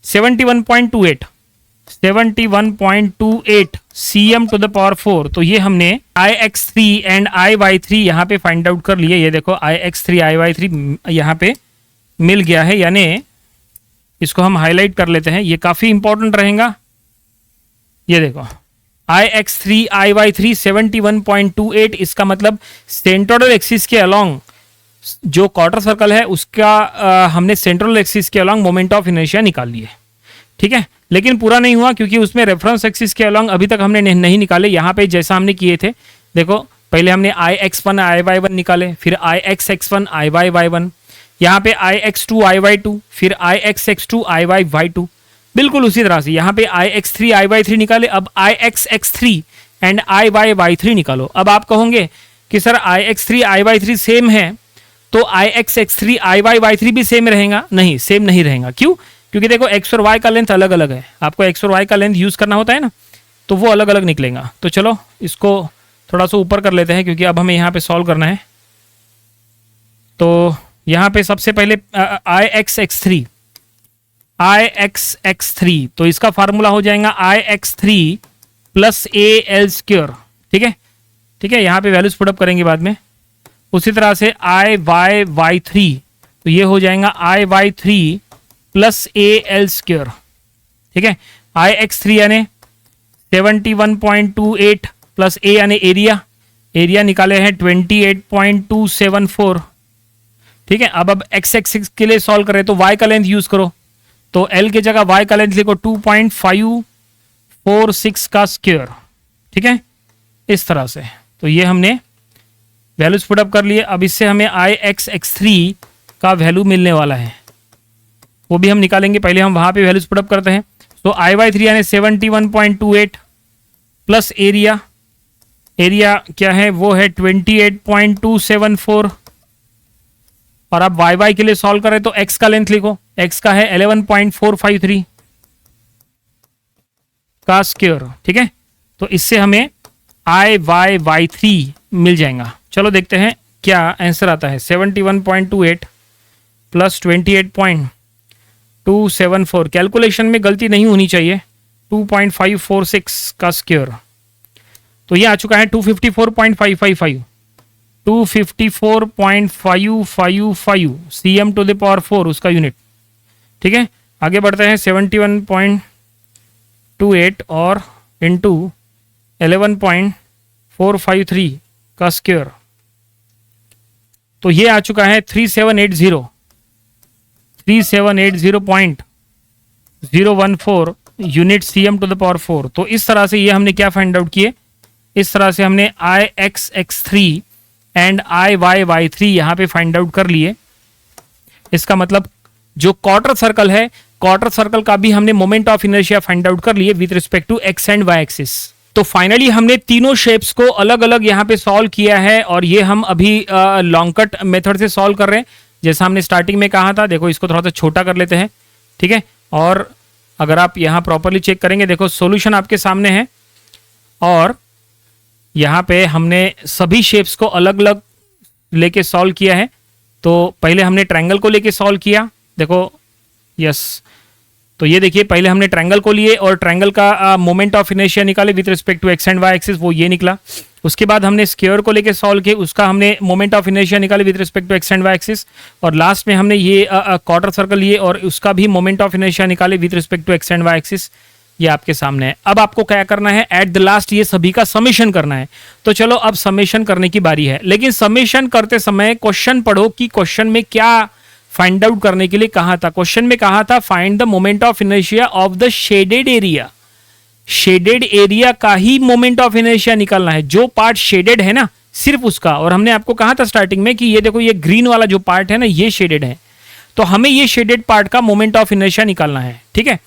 Speaker 1: 71.28 cm टू द पावर 4। तो ये हमने आई x3 एंड आई y3 यहाँ पे फाइंड आउट कर लिए। ये देखो आई x3 आई y3 यहाँ पे मिल गया है, यानी इसको हम हाईलाइट कर लेते हैं, ये काफी इंपॉर्टेंट रहेगा। ये देखो आई x3 आई y3 71.28, इसका मतलब सेंट्रोइडल एक्सिस के अलोंग जो क्वार्टर सर्कल है उसका हमने सेंट्रल एक्सिस के अलोंग मोमेंट ऑफ इनर्शिया निकाल लिए, ठीक है। लेकिन पूरा नहीं हुआ, क्योंकि उसमें रेफरेंस एक्सिस के अलोंग अभी तक हमने नहीं निकाले। यहाँ पे जैसा हमने किए थे, देखो पहले हमने आई x1 आई y1 निकाले, फिर आई x1 आई y1, यहाँ पे आई x2 आई y2, फिर आई x2 आई y2। बिल्कुल उसी तरह से यहाँ पे आई x3 आई y3 निकाले, अब आई x3 एंड आई y3 निकालो। अब आप कहोगे कि sir I x3 I y3 same है, तो आई x3 आई y3 भी सेम रहेगा? नहीं, सेम नहीं रहेगा। क्यों? क्योंकि देखो x और y का लेंथ अलग अलग है, आपको x और y का लेंथ यूज करना होता है ना, तो वो अलग अलग निकलेगा। तो चलो इसको थोड़ा सा ऊपर कर लेते हैं, क्योंकि अब हमें यहाँ पे सॉल्व करना है। तो यहाँ पे सबसे पहले आई x3, तो इसका फार्मूला हो जाएगा आई x3 plus A L square, ठीक है, ठीक है। यहाँ पे वैल्यूज पुटअप करेंगे बाद में। उसी तरह से आई y3, तो ये हो जाएगा आई y3 plus A L square, ठीक है। आई x3 यानी 71.28 प्लस ए यानी एरिया निकाले हैं 28.274, ठीक है। अब x एक्सिस के लिए सॉल्व करें तो y का लेंथ यूज करो, तो l की जगह y का लेंथ लिखो 2.546 का स्क्वायर, ठीक है, इस तरह से। तो ये हमने वैल्यूज पुटअप कर लिए। अब इससे हमें आई x3 का वैल्यू मिलने वाला है, वो भी हम निकालेंगे। पहले हम वहां पे वैल्यूज पुटअप करते हैं। तो आई y3 यानी 71.28 प्लस एरिया क्या है, वो है 28.274, और अब y के लिए सॉल्व करें तो x का लेंथ लिखो, x का है 11.453 का स्क्वायर, ठीक है। तो इससे हमें आई y3 मिल जाएगा। चलो देखते हैं क्या आंसर आता है। 71.28 प्लस 28.274, कैलकुलेशन में गलती नहीं होनी चाहिए, 2.546 का स्क्वायर, तो ये आ चुका है 254.555 cm टू द पावर 4 उसका यूनिट, ठीक है। आगे बढ़ते हैं 71.28 और इंटू 11.453 का स्क्वायर, तो ये आ चुका है 3780.014 unit cm to the power 4। तो इस तरह से ये हमने क्या फाइंड आउट किए, इस तरह से हमने आई x3 एंड आई y3 यहाँ पे फाइंड आउट कर लिए। इसका मतलब जो क्वार्टर सर्कल है, क्वार्टर सर्कल का भी हमने moment of inertia find out कर लिए with respect to x and y axis. तो फाइनली हमने तीनों शेप्स को अलग अलग यहाँ पे सॉल्व किया है, और ये हम अभी लॉन्ग कट मेथड से सॉल्व कर रहे हैं, जैसा हमने स्टार्टिंग में कहा था। देखो इसको थोड़ा सा छोटा कर लेते हैं, ठीक है। और अगर आप यहाँ प्रॉपरली चेक करेंगे, देखो सॉल्यूशन आपके सामने है, और यहाँ पे हमने सभी शेप्स को अलग अलग लेके सॉल्व किया है। तो पहले हमने ट्रायंगल को लेके सॉल्व किया, देखो यस। तो ये देखिए पहले हमने ट्रायंगल को लिए और ट्रायंगल का मोमेंट ऑफ इनर्शिया निकाले with respect to X and Y axis, वो ये निकला। उसके बाद हमने स्क्वायर को लेके सॉल्व किया, उसका हमने मोमेंट ऑफ इनर्शिया निकाले with respect to X and Y axis, और लास्ट में हमने ये क्वार्टर सर्कल लिए और उसका भी मोमेंट ऑफ इनर्शिया निकाले with respect to X and Y axis. ये आपके सामने है। अब आपको क्या करना है, एट द लास्ट ये सभी का समेशन करना है। तो चलो अब समेशन करने की बारी है, लेकिन समेशन करते समय क्वेश्चन पढ़ो कि क्वेश्चन में क्या फाइंड आउट करने के लिए कहा था। क्वेश्चन में कहा था find the moment of inertia of the shaded area. Shaded area का ही मोमेंट ऑफ इनर्शिया निकालना है, जो पार्ट शेडेड है ना सिर्फ उसका। और हमने आपको कहा था स्टार्टिंग में कि ये देखो ये ग्रीन वाला जो पार्ट है ना ये शेडेड है, तो हमें ये शेडेड पार्ट का मोमेंट ऑफ इनर्शिया निकालना है। ठीक है,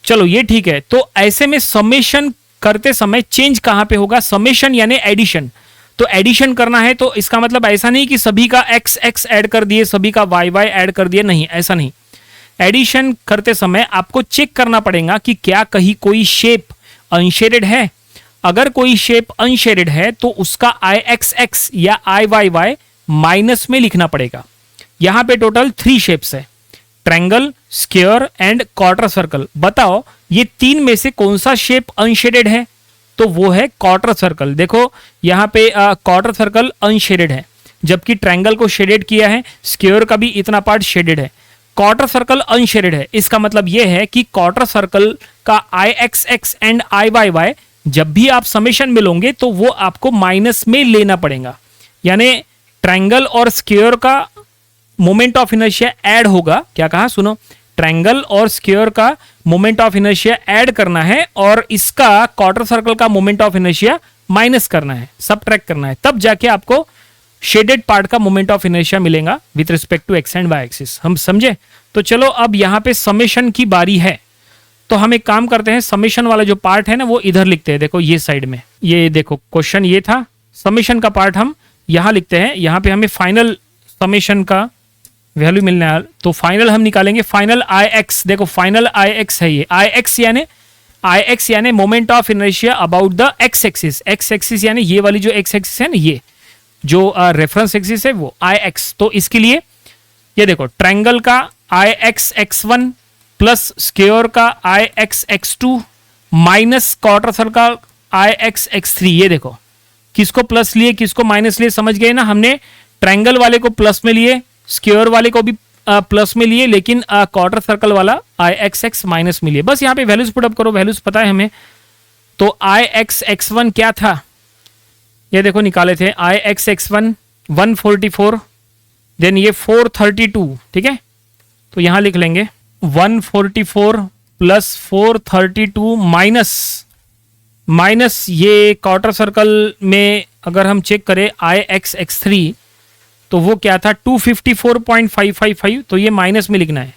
Speaker 1: चलो ये ठीक है। तो ऐसे में समेशन करते समय चेंज कहां पे होगा, समेशन यानी एडिशन। तो एडिशन करना है तो इसका मतलब ऐसा नहीं कि सभी का एक्स एक्स ऐड कर दिए, सभी का वाई वाई ऐड कर दिए, नहीं ऐसा नहीं। एडिशन करते समय आपको चेक करना पड़ेगा कि क्या कहीं कोई शेप अनशेडेड है। अगर कोई शेप अनशेडेड है तो उसका आई एक्स एक्स या आई वाई वाई माइनस में लिखना पड़ेगा। यहां पे टोटल 3 शेप्स है, triangle, square and quarter circle. बताओ ये 3 में से कौन सा शेप अनशेडेड है, तो वो है क्वार्टर सर्कल। देखो यहां पे क्वार्टर सर्कल अनशेडेड है, जबकि ट्रायंगल को शेडेड किया है, स्क्वायर का भी इतना पार्ट शेडेड है, क्वार्टर सर्कल अनशेडेड है। इसका मतलब यह है कि क्वार्टर सर्कल का I X X and I Y Y जब भी आप समेशन में लोगे तो वो आपको माइनस में लेना पड़ेगा। यानी ट्रायंगल और स्क्वायर का मोमेंट ऑफ इनर्शिया ऐड होगा। क्या कहा, सुनो, ट्रायंगल और स्क्वायर का मोमेंट ऑफ इनर्शिया ऐड करना है और इसका क्वार्टर सर्कल का मोमेंट ऑफ इनर्शिया माइनस करना है, सबट्रैक्ट करना है, तब जाके आपको शेडेड पार्ट का मोमेंट ऑफ इनर्शिया मिलेगा with respect to X and Y axis. हम समझे? तो चलो अब यहां पे समेशन की बारी है, तो हम एक काम करते हैं, समेशन वाला जो पार्ट है ना वो इधर लिखते हैं। देखो ये साइड में, ये देखो क्वेश्चन ये था, समेशन का पार्ट हम यहां लिखते हैं। यहां पे हमें फाइनल समेशन का वैल्यू मिलने वाला, तो फाइनल हम निकालेंगे फाइनल आई एक्स। देखो फाइनल आई एक्स है, ये आई एक्स यानी moment of inertia about the X axis. X axis यानी ये वाली जो एक्स एक्सिस है ना, ये जो रेफरेंस एक्सिस है वो आई एक्स। तो इसके लिए ये देखो ट्रायंगल का I X X one plus square का I X X two minus quarter circle का आई एक्स एक्स थ्री। ये देखो किसको प्लस लिए किसको माइनस लिए, समझ गए ना। हमने ट्रायंगल वाले को प्लस में लिए, स्क्वायर वाले को भी प्लस में लिए, लेकिन क्वार्टर सर्कल वाला आई एक्स एक्स माइनस में लिए। बस यहाँ पे वैल्यूज पुट अप करो, वैल्यूज पता है हमें। तो आई एक्स एक्स वन क्या था, ये देखो निकाले थे, आई एक्स एक्स वन 144, देन ये 432। ठीक है, तो यहां लिख लेंगे 144 प्लस 432 माइनस ये क्वार्टर सर्कल में अगर हम चेक करें आई एक्स एक्स थ्री तो वो क्या था 254.555, तो ये माइनस में लिखना है,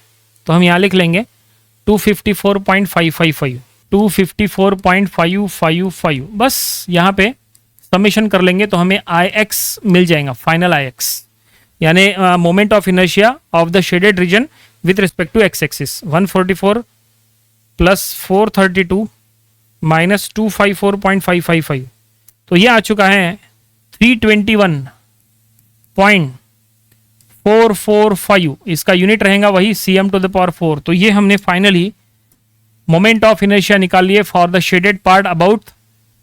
Speaker 1: तो हम यहां लिख लेंगे 254.555 254.555। बस यहाँ पे समेशन कर लेंगे तो हमें आई एक्स मिल जाएगा, फाइनल आई एक्स यानी moment of inertia of the shaded region with respect to X axis. 144 plus 432 minus 254.555, तो ये आ चुका है 321.445। इसका यूनिट रहेगा वही cm⁴। तो ये हमने फाइनली मोमेंट ऑफ इनर्शिया निकाल लिए for the shaded part about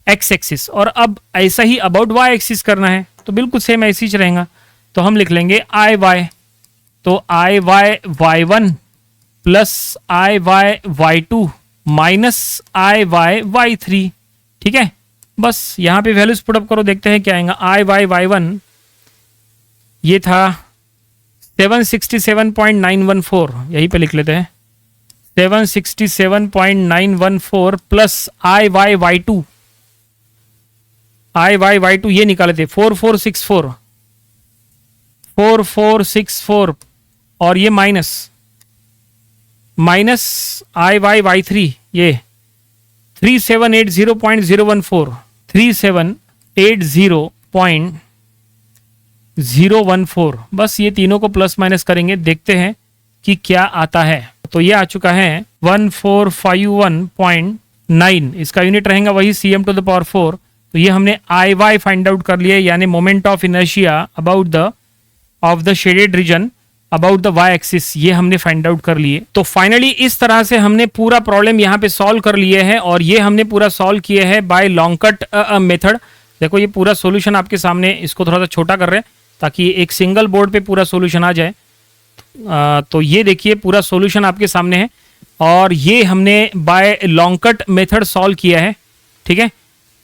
Speaker 1: x axis. और अब ऐसा ही अबाउट वाई एक्सिस करना है, तो बिल्कुल सेम ऐसे ही रहेगा। तो हम लिख लेंगे आई वाई, तो I Y Y one plus I Y Y two minus I Y Y three. ठीक है, बस यहाँ पे वैल्यूज पुट अप करो, देखते हैं क्या आएगा। आई वाई वाई वन ये था 767.914, यहीं पे लिख लेते हैं 767.914 plus I Y Y two, I Y Y two ये निकाले थे 4464 और ये minus I Y Y three ये 3780.014 3780.014। बस ये तीनों को प्लस माइनस करेंगे, देखते हैं कि क्या आता है। तो ये आ चुका है 1451.9, इसका यूनिट रहेगा वही cm⁴। तो ये हमने आई वाई फाइंड आउट कर लिया, यानी moment of inertia about the of the shaded region about the Y axis, ये हमने फाइंड आउट कर लिए। तो फाइनली इस तरह से हमने पूरा प्रॉब्लम यहाँ पे सॉल्व कर लिए हैं, और ये हमने पूरा सॉल्व किए हैं बाय लॉन्ग कट मेथड। देखो ये पूरा सॉल्यूशन आपके सामने, इसको थोड़ा सा छोटा कर रहे हैं ताकि एक सिंगल बोर्ड पे पूरा सॉल्यूशन आ जाए। तो ये देखिए पूरा सॉल्यूशन आपके सामने है। और ये हमने by long cut method solve किया है। ठीक है,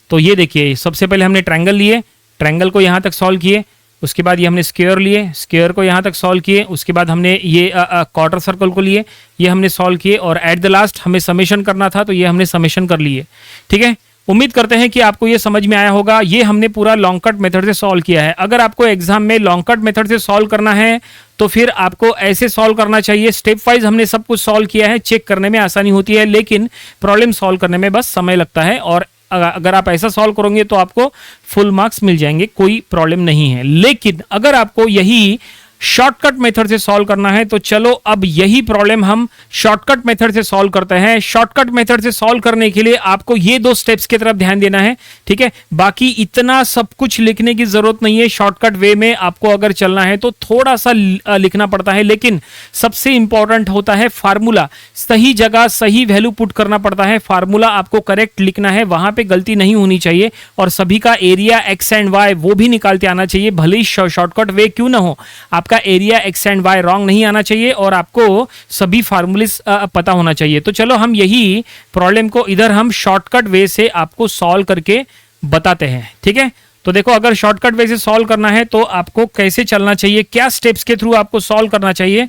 Speaker 1: तो ये देखिए सबसे पहले हमने ट्रायंगल लिए, ट्रायंगल को यहाँ तक सॉल्व किए, उसके बाद ये हमने स्क्वायर लिए, स्क्वायर को यहाँ तक सॉल्व किए, उसके बाद हमने ये क्वार्टर सर्कल को लिए, ये हमने सॉल्व किए, और एट द लास्ट हमें समेशन करना था तो ये हमने समेशन कर लिए। ठीक है, उम्मीद करते हैं कि आपको ये समझ में आया होगा। ये हमने पूरा लॉन्ग कट मेथड से सॉल्व किया है। अगर आपको एग्जाम में लॉन्ग कट मेथड से सॉल्व करना है तो फिर आपको ऐसे सॉल्व करना चाहिए। स्टेप वाइज हमने सब कुछ सॉल्व किया है, चेक करने में आसानी होती है, लेकिन प्रॉब्लम सॉल्व करने में बस समय लगता है। और अगर आप ऐसा सॉल्व करोगे तो आपको फुल मार्क्स मिल जाएंगे, कोई प्रॉब्लम नहीं है। लेकिन अगर आपको यही शॉर्टकट मेथड से सॉल्व करना है तो चलो अब यही प्रॉब्लम हम शॉर्टकट मेथड से सॉल्व करते हैं। शॉर्टकट मेथड से सॉल्व करने के लिए आपको ये दो स्टेप्स की तरफ ध्यान देना है। ठीक है, बाकी इतना सब कुछ लिखने की जरूरत नहीं है। शॉर्टकट वे में आपको अगर चलना है तो थोड़ा सा लिखना पड़ता है, लेकिन सबसे इंपॉर्टेंट होता है फार्मूला। सही जगह सही वैल्यू पुट करना पड़ता है, फार्मूला आपको करेक्ट लिखना है, वहां पे गलती नहीं होनी चाहिए। और सभी का एरिया एक्स एंड वाई वो भी निकालते आना चाहिए, भले ही शॉर्टकट वे क्यों ना हो, आपका area X and Y wrong नहीं आना चाहिए और आपको सभी फार्मूले पता होना चाहिए। तो चलो हम यही प्रॉब्लम को इधर हम शॉर्टकट वे से आपको सॉल्व करके बताते हैं। ठीक है, तो देखो अगर शॉर्टकट वे से सॉल्व करना है तो आपको कैसे चलना चाहिए, क्या स्टेप्स के थ्रू आपको सॉल्व करना चाहिए,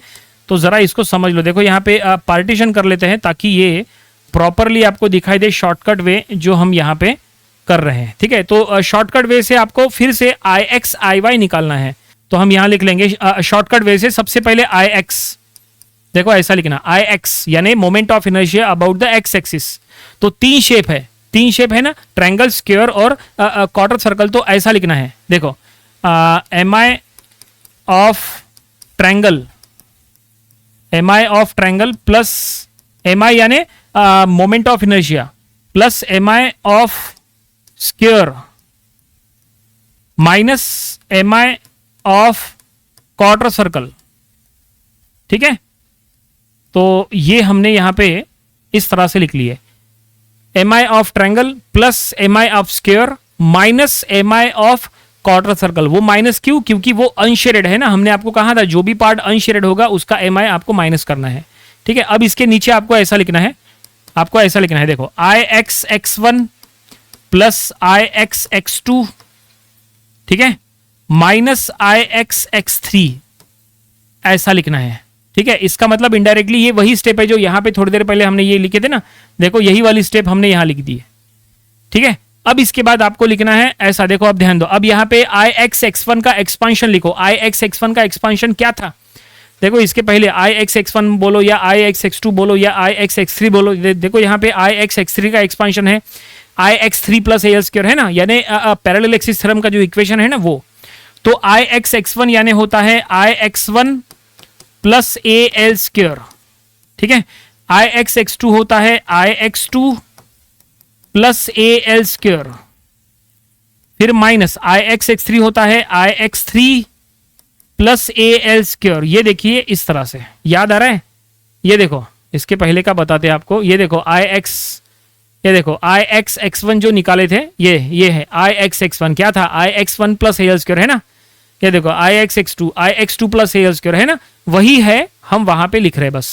Speaker 1: तो जरा इसको समझ लो। देखो यहाँ पे पार्टीशन कर लेते हैं ताकि ये प्रॉपरली आपको दिखाई दे शॉर्टकट वे जो हम यहाँ पे कर रहे हैं। ठीक है, तो शॉर्टकट वे से आपको फिर से आई एक्स आई वाई निकालना है। तो हम यहां लिख लेंगे शॉर्टकट वे से सबसे पहले आई एक्स, देखो ऐसा लिखना आई एक्स यानी moment of inertia about the X axis. तो तीन शेप है ना, ट्रायंगल, स्क्वायर और क्वार्टर सर्कल। तो ऐसा लिखना है, देखो M I of triangle plus M I यानी moment of inertia plus M I of square minus M I of quarter circle. ठीक है, तो ये हमने यहां पे इस तरह से लिख लिए, M I of triangle plus M I of square minus M I of quarter circle. वो माइनस क्यों, क्योंकि वो अनशेडेड है ना, हमने आपको कहा था जो भी पार्ट अनशेडेड होगा उसका एम आई आपको माइनस करना है। ठीक है, अब इसके नीचे आपको ऐसा लिखना है, देखो I X X one plus I X X two, ठीक है, minus I X X three, ऐसा लिखना है। ठीक है, इसका मतलब इनडायरेक्टली ये वही स्टेप है जो यहां पे थोड़ी देर पहले हमने ये लिखे थे ना, देखो यही वाली स्टेप हमने यहां लिख दी है। ठीक है, अब इसके बाद आपको लिखना है ऐसा, देखो अब ध्यान दो, अब यहां पे आई एक्स एक्स वन का एक्सपांशन लिखो। आई एक्स एक्स वन का एक्सपांशन क्या था, देखो इसके पहले आई एक्स एक्स वन बोलो या आई एक्स एक्स टू बोलो या आई एक्स एक्स थ्री बोलो, देखो यहाँ पे आई एक्स एक्स थ्री का एक्सपांशन है I X three plus A L square है ना, यानी पैरेलल एक्सिस थ्योरम का जो इक्वेशन है ना वो। तो आई एक्स एक्स वन यानी होता है I X one plus A L square. ठीक है, आई एक्स एक्स टू होता है I X two plus A L square, फिर minus I X X three होता है I X three plus A L square. ये देखिए इस तरह से, याद आ रहा है, ये देखो इसके पहले का बताते हैं आपको, ये देखो आई एक्स, ये देखो आई एक्स एक्स वन जो निकाले थे ये है आई एक्स एक्स वन, क्या था I X one plus A L square है ना, ये देखो I X two plus A L square है ना, वही है हम वहां पे लिख रहे हैं बस।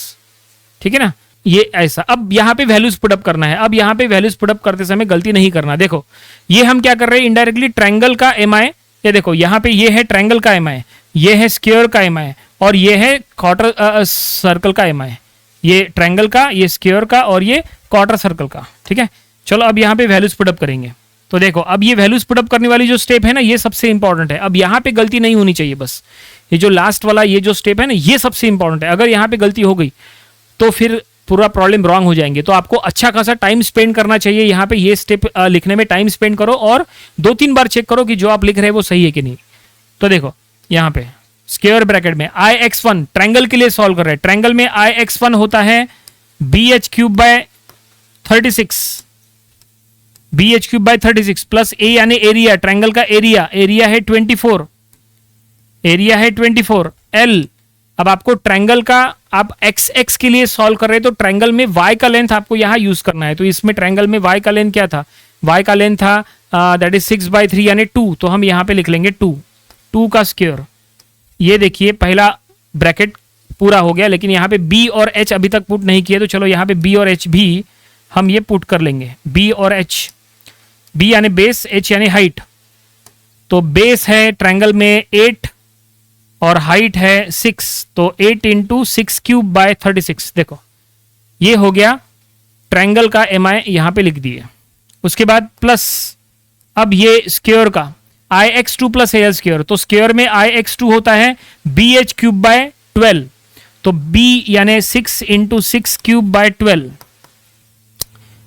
Speaker 1: ठीक है ना, ये ऐसा। अब यहाँ पे वैल्यूज पुटअप करना है, अब यहाँ पे वैल्यूज पुटअप करते समय गलती नहीं करना। देखो ये हम क्या कर रहे हैं, इनडायरेक्टली ट्रायंगल का एम आई, ये देखो यहाँ पे ये है ट्रायंगल का एम आई, ये है स्क्वायर का एम आई और ये है क्वार्टर सर्कल का एम आई, ये ट्रायंगल का, ये स्क्वायर का और ये क्वार्टर सर्कल का। ठीक है, चलो अब यहाँ पे वैल्यूज पुटअप करेंगे। तो देखो अब ये वैल्यूज पुटअप करने वाली जो स्टेप है ना, ये सबसे इंपॉर्टेंट है। अब यहाँ पे गलती नहीं होनी चाहिए, बस ये जो लास्ट वाला ये जो स्टेप है ना, ये सबसे इंपॉर्टेंट है। अगर यहाँ पे गलती हो गई तो फिर पूरा प्रॉब्लम रॉन्ग हो जाएंगे। तो आपको अच्छा खासा टाइम स्पेंड करना चाहिए यहाँ पे, ये स्टेप लिखने में टाइम स्पेंड करो और 2-3 बार चेक करो कि जो आप लिख रहे हैं वो सही है कि नहीं। तो देखो यहाँ पे स्क्वायर ब्रैकेट में आई एक्स वन ट्रायंगल के लिए सॉल्व कर रहे हैं, ट्रायंगल में आई एक्स वन होता है B H cube by 36, B H cube by 36 plus A यानी एरिया, ट्रायंगल का एरिया, एरिया है 24, एरिया है 24 एल। अब आपको ट्रायंगल का, आप एक्स एक्स के लिए सॉल्व कर रहे हैं तो ट्रायंगल में y का लेंथ आपको यहां यूज करना है। तो इसमें ट्रायंगल में y का लेंथ क्या था, y का लेंथ था दैट इज 6/3 यानी 2, तो हम यहां पे लिख लेंगे 2 का स्क्वायर। ये देखिए पहला ब्रैकेट पूरा हो गया, लेकिन यहाँ पे बी और एच अभी तक पुट नहीं किए, तो चलो यहाँ पे बी और एच भी हम ये पुट कर लेंगे। बी और एच, बी यानी बेस, एच यानी हाइट। तो बेस है ट्रायंगल में 8 और हाइट है 6, तो 8 इंटू 6 क्यूब बाय 36। देखो ये हो गया ट्रायंगल का एम आई, यहां पे लिख दिए। उसके बाद प्लस, अब ये स्क्वायर का I X two plus L square, तो स्क्वायर में आई एक्स टू होता है बी एच क्यूब बाय 12, तो बी यानी 6 into 6 cube by 12,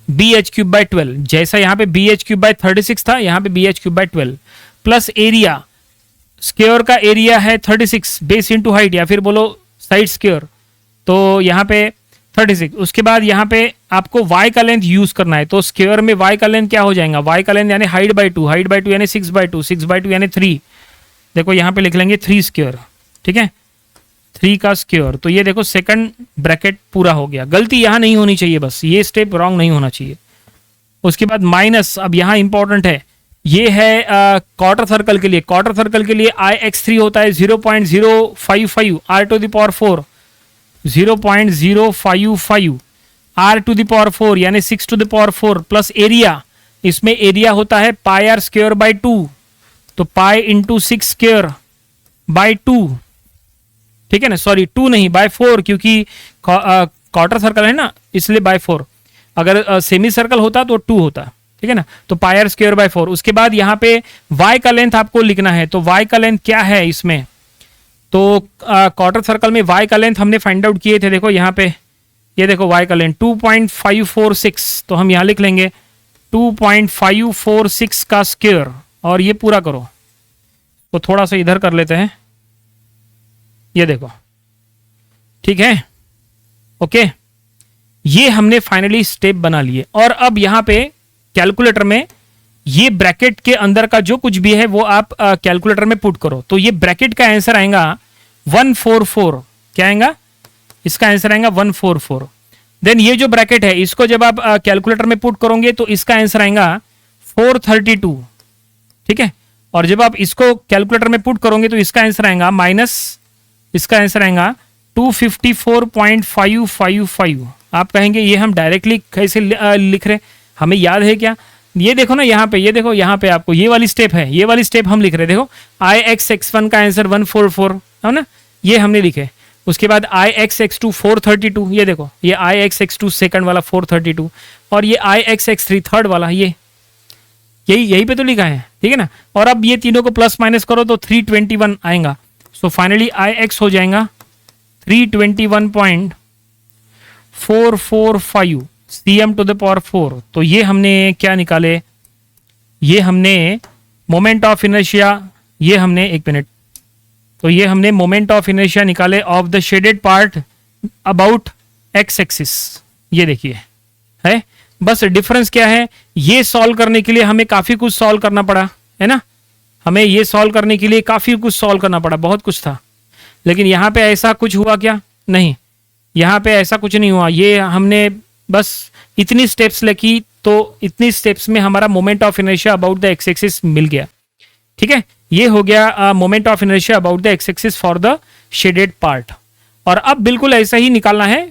Speaker 1: B H cube by 12। जैसा यहाँ पे बी एच क्यूब बाय 36 था, यहाँ पे B H cube by 12 plus area, square का एरिया है 36 बेस इंटू हाइट, या फिर बोलो साइड स्क्वायर, तो यहाँ पे 36। उसके बाद यहाँ पे आपको y का लेंथ यूज करना है, तो स्क्वायर में y का लेंथ क्या हो जाएगा, y का लेंथ यानी हाइट बाय 2, हाइट बाय 2 यानी 6 बाय 2, 6 बाय 2 यानी 3। देखो यहाँ पे लिख लेंगे 3 स्क्वायर, ठीक है, 3 का स्क्वायर। तो ये देखो सेकंड ब्रैकेट पूरा हो गया। गलती यहाँ नहीं होनी चाहिए, बस ये स्टेप रॉन्ग नहीं होना चाहिए। उसके बाद माइनस, अब यहाँ इंपॉर्टेंट है, ये है क्वार्टर सर्कल के लिए। क्वार्टर सर्कल के लिए आई एक्स 3 होता है 0.055 R to the power 4, 0.055 R to the power 4 यानी 6 to the power 4 plus area, इसमें एरिया होता है पाई आर स्क्वायर बाय 2, तो पाई इंटू 6 स्क्वायर बाय 2, ठीक है ना, सॉरी 2 नहीं बाय 4, क्योंकि क्वार्टर सर्कल है ना इसलिए बाय 4, अगर सेमी सर्कल होता तो 2 होता, ठीक है ना, तो पाई आर स्क्वायर बाय 4। उसके बाद यहाँ पे y का लेंथ आपको लिखना है, तो y का लेंथ क्या है इसमें, तो क्वार्टर सर्कल में y का लेंथ हमने फाइंड आउट किए थे। देखो यहाँ पे, ये देखो y का लेंथ 2.546, तो हम यहाँ लिख लेंगे 2.546 का स्क्वायर, और ये पूरा करो, तो थोड़ा सा इधर कर लेते हैं, ये देखो, ठीक है, ओके। ये हमने फाइनली स्टेप बना लिए, और अब यहाँ पे कैलकुलेटर में ये ब्रैकेट के अंदर का जो कुछ भी है वो आप कैलकुलेटर में पुट करो, तो ये ब्रैकेट का आंसर आएगा 144। क्या आएगा, इसका आंसर आएगा 144। देन ये जो ब्रैकेट है इसको जब आप कैलकुलेटर में पुट करोगे तो इसका आंसर आएगा 432, ठीक है, और जब आप इसको कैलकुलेटर में पुट करोगे तो इसका आंसर आएगा माइनस, इसका आंसर आएगा 254.555। आप कहेंगे ये हम डायरेक्टली कैसे लिख रहे, हमें याद है क्या, ये देखो ना यहाँ पे, ये देखो यहाँ पे आपको ये वाली स्टेप है, ये वाली स्टेप हम लिख रहे, देखो आई एक्स एक्स 1 का आंसर 144 है ना, ये हमने लिखे। उसके बाद आई एक्स एक्स 2 432, ये देखो ये आई एक्स एक्स 2 सेकंड वाला 432, और ये आई एक्स एक्स 3 थर्ड वाला, ये यही पे तो लिखा है, ठीक है ना। और अब ये तीनों को प्लस माइनस करो तो 321 आएगा, सो फाइनली आई एक्स हो जाएगा 321.445 cm टू द पावर 4। तो ये हमने क्या निकाले, ये हमने मोमेंट ऑफ इनर्शिया, ये हमने एक मिनट, तो ये हमने मोमेंट ऑफ इनर्शिया निकाले of the shaded part about x axis. ये देखिए है, बस डिफरेंस क्या है, ये सॉल्व करने के लिए हमें काफी कुछ सॉल्व करना पड़ा, है ना, हमें ये सॉल्व करने के लिए काफी कुछ सॉल्व करना पड़ा, बहुत कुछ था, लेकिन यहाँ पे ऐसा कुछ हुआ क्या, नहीं, यहाँ पे ऐसा कुछ नहीं हुआ। ये हमने बस इतनी स्टेप्स लिखी, तो इतनी स्टेप्स में हमारा moment of inertia about the X axis मिल गया, ठीक है। ये हो गया moment of inertia about the X axis for the shaded part. और अब बिल्कुल ऐसा ही निकालना है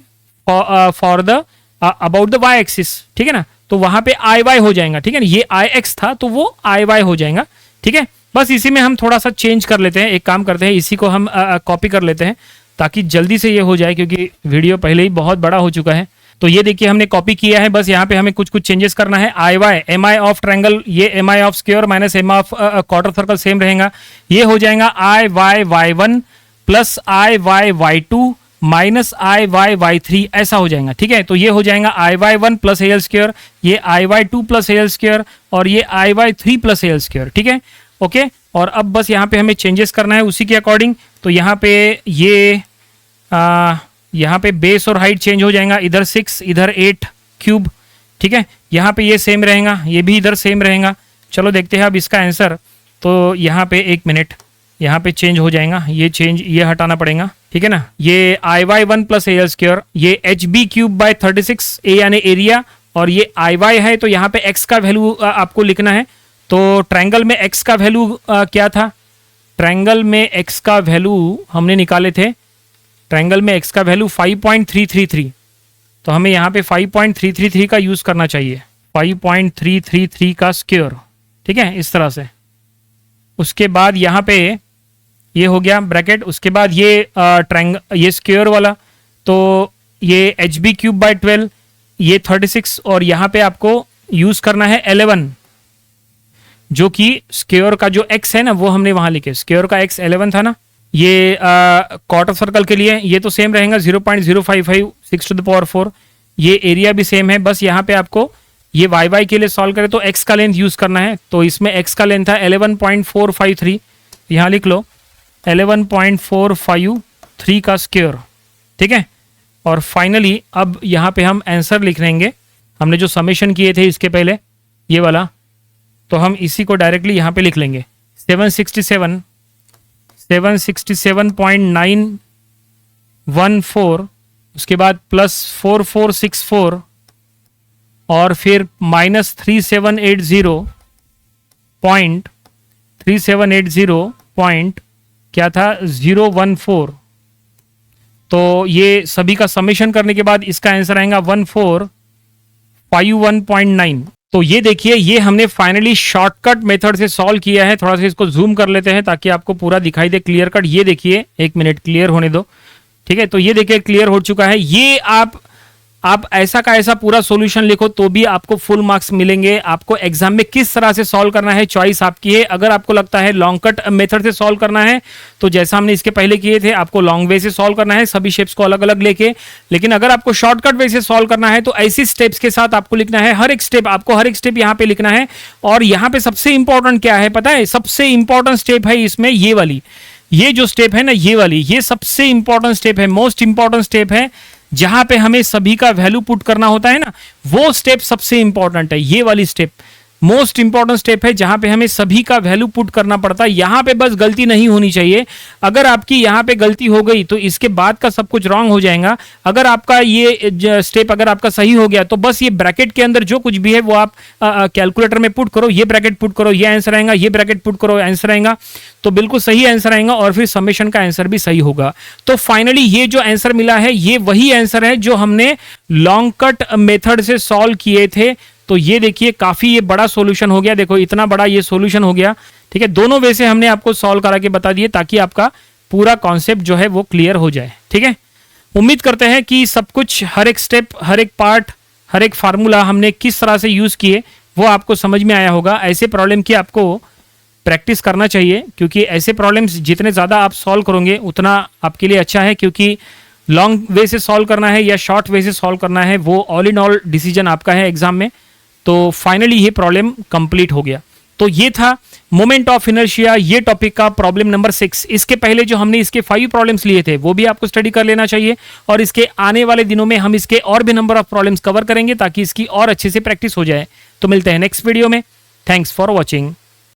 Speaker 1: for the about the Y axis, ठीक है ना, तो वहां पे आई वाई हो जाएगा, ठीक है ना, ये आई एक्स था तो वो आई वाई हो जाएगा, ठीक है। बस इसी में हम थोड़ा सा चेंज कर लेते हैं, एक काम करते हैं, इसी को हम कॉपी कर लेते हैं ताकि जल्दी से ये हो जाए, क्योंकि वीडियो पहले ही बहुत बड़ा हो चुका है। तो ये देखिए हमने कॉपी किया है, बस यहाँ पे हमें कुछ कुछ चेंजेस करना है। I Y M I of triangle, ये M I of square minus M of quarter circle same रहेगा, ये हो जाएगा I Y Y 1 plus I Y Y 2 minus I Y Y 3, ऐसा हो जाएगा, ठीक है। तो ये हो जाएगा I Y 1 plus L square, ये आई वाई 2 प्लस एल स्क्वायर, और ये आई वाई 3 प्लस एल स्क्वायर, ठीक है, ओके। और अब बस यहाँ पे हमें चेंजेस करना है उसी के अकॉर्डिंग। तो यहाँ पे ये यहाँ पे बेस और हाइट चेंज हो जाएगा, इधर 6 इधर 8 क्यूब, ठीक है। यहाँ पे ये सेम रहेगा, ये भी इधर सेम रहेगा। चलो देखते हैं अब इसका आंसर। तो यहाँ पे एक मिनट, यहाँ पे चेंज हो जाएगा, ये चेंज, ये हटाना पड़ेगा, ठीक है ना। ये आई वाई 1 प्लस ए स्क्वायर, ये एच बी क्यूब बाय 36, ए यानी एरिया, और ये आई वाई है, तो यहाँ पे एक्स का वैल्यू आपको लिखना है। तो ट्रायंगल में एक्स का वैल्यू क्या था, ट्रायंगल में एक्स का वैल्यू हमने निकाले थे ट्रायंगल में x का वैल्यू 5.333, तो हमें यहाँ पे 5.333 का यूज़ करना चाहिए, 5.333 का स्क्वायर, ठीक है, इस तरह से। उसके बाद यहाँ पे ये हो गया ब्रैकेट, उसके बाद ये ट्रायंगल, ये स्क्वायर वाला, तो ये HB³/12, ये 36, और यहाँ पे आपको यूज़ करना है 11, जो कि स्क्वायर का जो x है ना वो हमने वहाँ लिखे, स्क्वायर का x 11 था ना। ये क्वार्टर सर्कल के लिए ये तो सेम रहेगा 0.055 6⁴, ये एरिया भी सेम है, बस यहाँ पे आपको ये y के लिए सॉल्व करें तो x का लेंथ यूज़ करना है, तो इसमें x का लेंथ था 11.453, यहाँ लिख लो 11.453 का स्क्वायर, ठीक है। और फाइनली अब यहाँ पे हम आंसर लिख लेंगे, हमने जो समेशन किए थे इसके पहले ये वाला, तो हम इसी को डायरेक्टली यहाँ पे लिख लेंगे 767.914, उसके बाद प्लस 4464 और फिर माइनस 3780 पॉइंट क्या था 014, तो ये सभी का समेशन करने के बाद इसका आंसर आएगा 1451.9। तो ये देखिए, ये हमने फाइनली शॉर्टकट मेथड से सॉल्व किया है। थोड़ा सा इसको जूम कर लेते हैं ताकि आपको पूरा दिखाई दे क्लियर कट। ये देखिए, एक मिनट क्लियर होने दो, ठीक है। तो ये देखिए क्लियर हो चुका है। ये आप ऐसा का ऐसा पूरा सॉल्यूशन लिखो तो भी आपको फुल मार्क्स मिलेंगे। आपको एग्जाम में किस तरह से सॉल्व करना है चॉइस आपकी है। अगर आपको लगता है लॉन्ग कट मेथड से सॉल्व करना है तो जैसा हमने इसके पहले किए थे आपको लॉन्ग वे से सॉल्व करना है, सभी शेप्स को अलग अलग लेके। लेकिन अगर आपको शॉर्टकट वे से सॉल्व करना है तो ऐसी स्टेप्स के साथ आपको लिखना है, हर एक स्टेप आपको हर एक स्टेप यहाँ पे लिखना है। और यहाँ पे सबसे इंपॉर्टेंट क्या है पता है, सबसे इंपॉर्टेंट स्टेप है इसमें ये वाली, ये जो स्टेप है ना ये वाली, ये सबसे इंपॉर्टेंट स्टेप है, मोस्ट इंपॉर्टेंट स्टेप है, जहां पे हमें सभी का वैल्यू पुट करना होता है ना, वो स्टेप सबसे इंपॉर्टेंट है। ये वाली स्टेप मोस्ट इंपॉर्टेंट स्टेप है जहां पे हमें सभी का वैल्यू पुट करना पड़ता है। यहां पे बस गलती नहीं होनी चाहिए। अगर आपकी यहां पे गलती हो गई तो इसके बाद का सब कुछ रॉन्ग हो जाएगा। अगर आपका ये स्टेप अगर आपका सही हो गया तो बस ये ब्रैकेट के अंदर जो कुछ भी है वो आप कैलकुलेटर में पुट करो, ये ब्रैकेट पुट करो, ये आंसर आएगा, ये ब्रैकेट पुट करो, आंसर आएगा, तो बिल्कुल सही आंसर आएगा और फिर समेशन का आंसर भी सही होगा। तो फाइनली ये जो आंसर मिला है ये वही आंसर है जो हमने लॉन्ग कट मेथड से सॉल्व किए थे। तो ये देखिए काफी ये बड़ा सॉल्यूशन हो गया, देखो इतना बड़ा ये सॉल्यूशन हो गया, ठीक है। दोनों वे से हमने आपको सॉल्व करा के बता दिए ताकि आपका पूरा कॉन्सेप्ट जो है वो क्लियर हो जाए, ठीक है। उम्मीद करते हैं कि सब कुछ, हर एक स्टेप, हर एक पार्ट, हर एक फार्मूला हमने किस तरह से यूज किए वो आपको समझ में आया होगा। ऐसे प्रॉब्लम की आपको प्रैक्टिस करना चाहिए क्योंकि ऐसे प्रॉब्लम्स जितने ज़्यादा आप सॉल्व करोगे उतना आपके लिए अच्छा है, क्योंकि लॉन्ग वे से सॉल्व करना है या शॉर्ट वे से सॉल्व करना है वो ऑल इन ऑल डिसीजन आपका है एग्जाम में। तो फाइनली ये प्रॉब्लम कंप्लीट हो गया। तो ये था मोमेंट ऑफ इनर्शिया, ये टॉपिक का प्रॉब्लम नंबर 6। इसके पहले जो हमने इसके 5 प्रॉब्लम्स लिए थे वो भी आपको स्टडी कर लेना चाहिए और इसके आने वाले दिनों में हम इसके और भी नंबर ऑफ प्रॉब्लम्स कवर करेंगे ताकि इसकी और अच्छे से प्रैक्टिस हो जाए। तो मिलते हैं नेक्स्ट वीडियो में। Thanks for watching.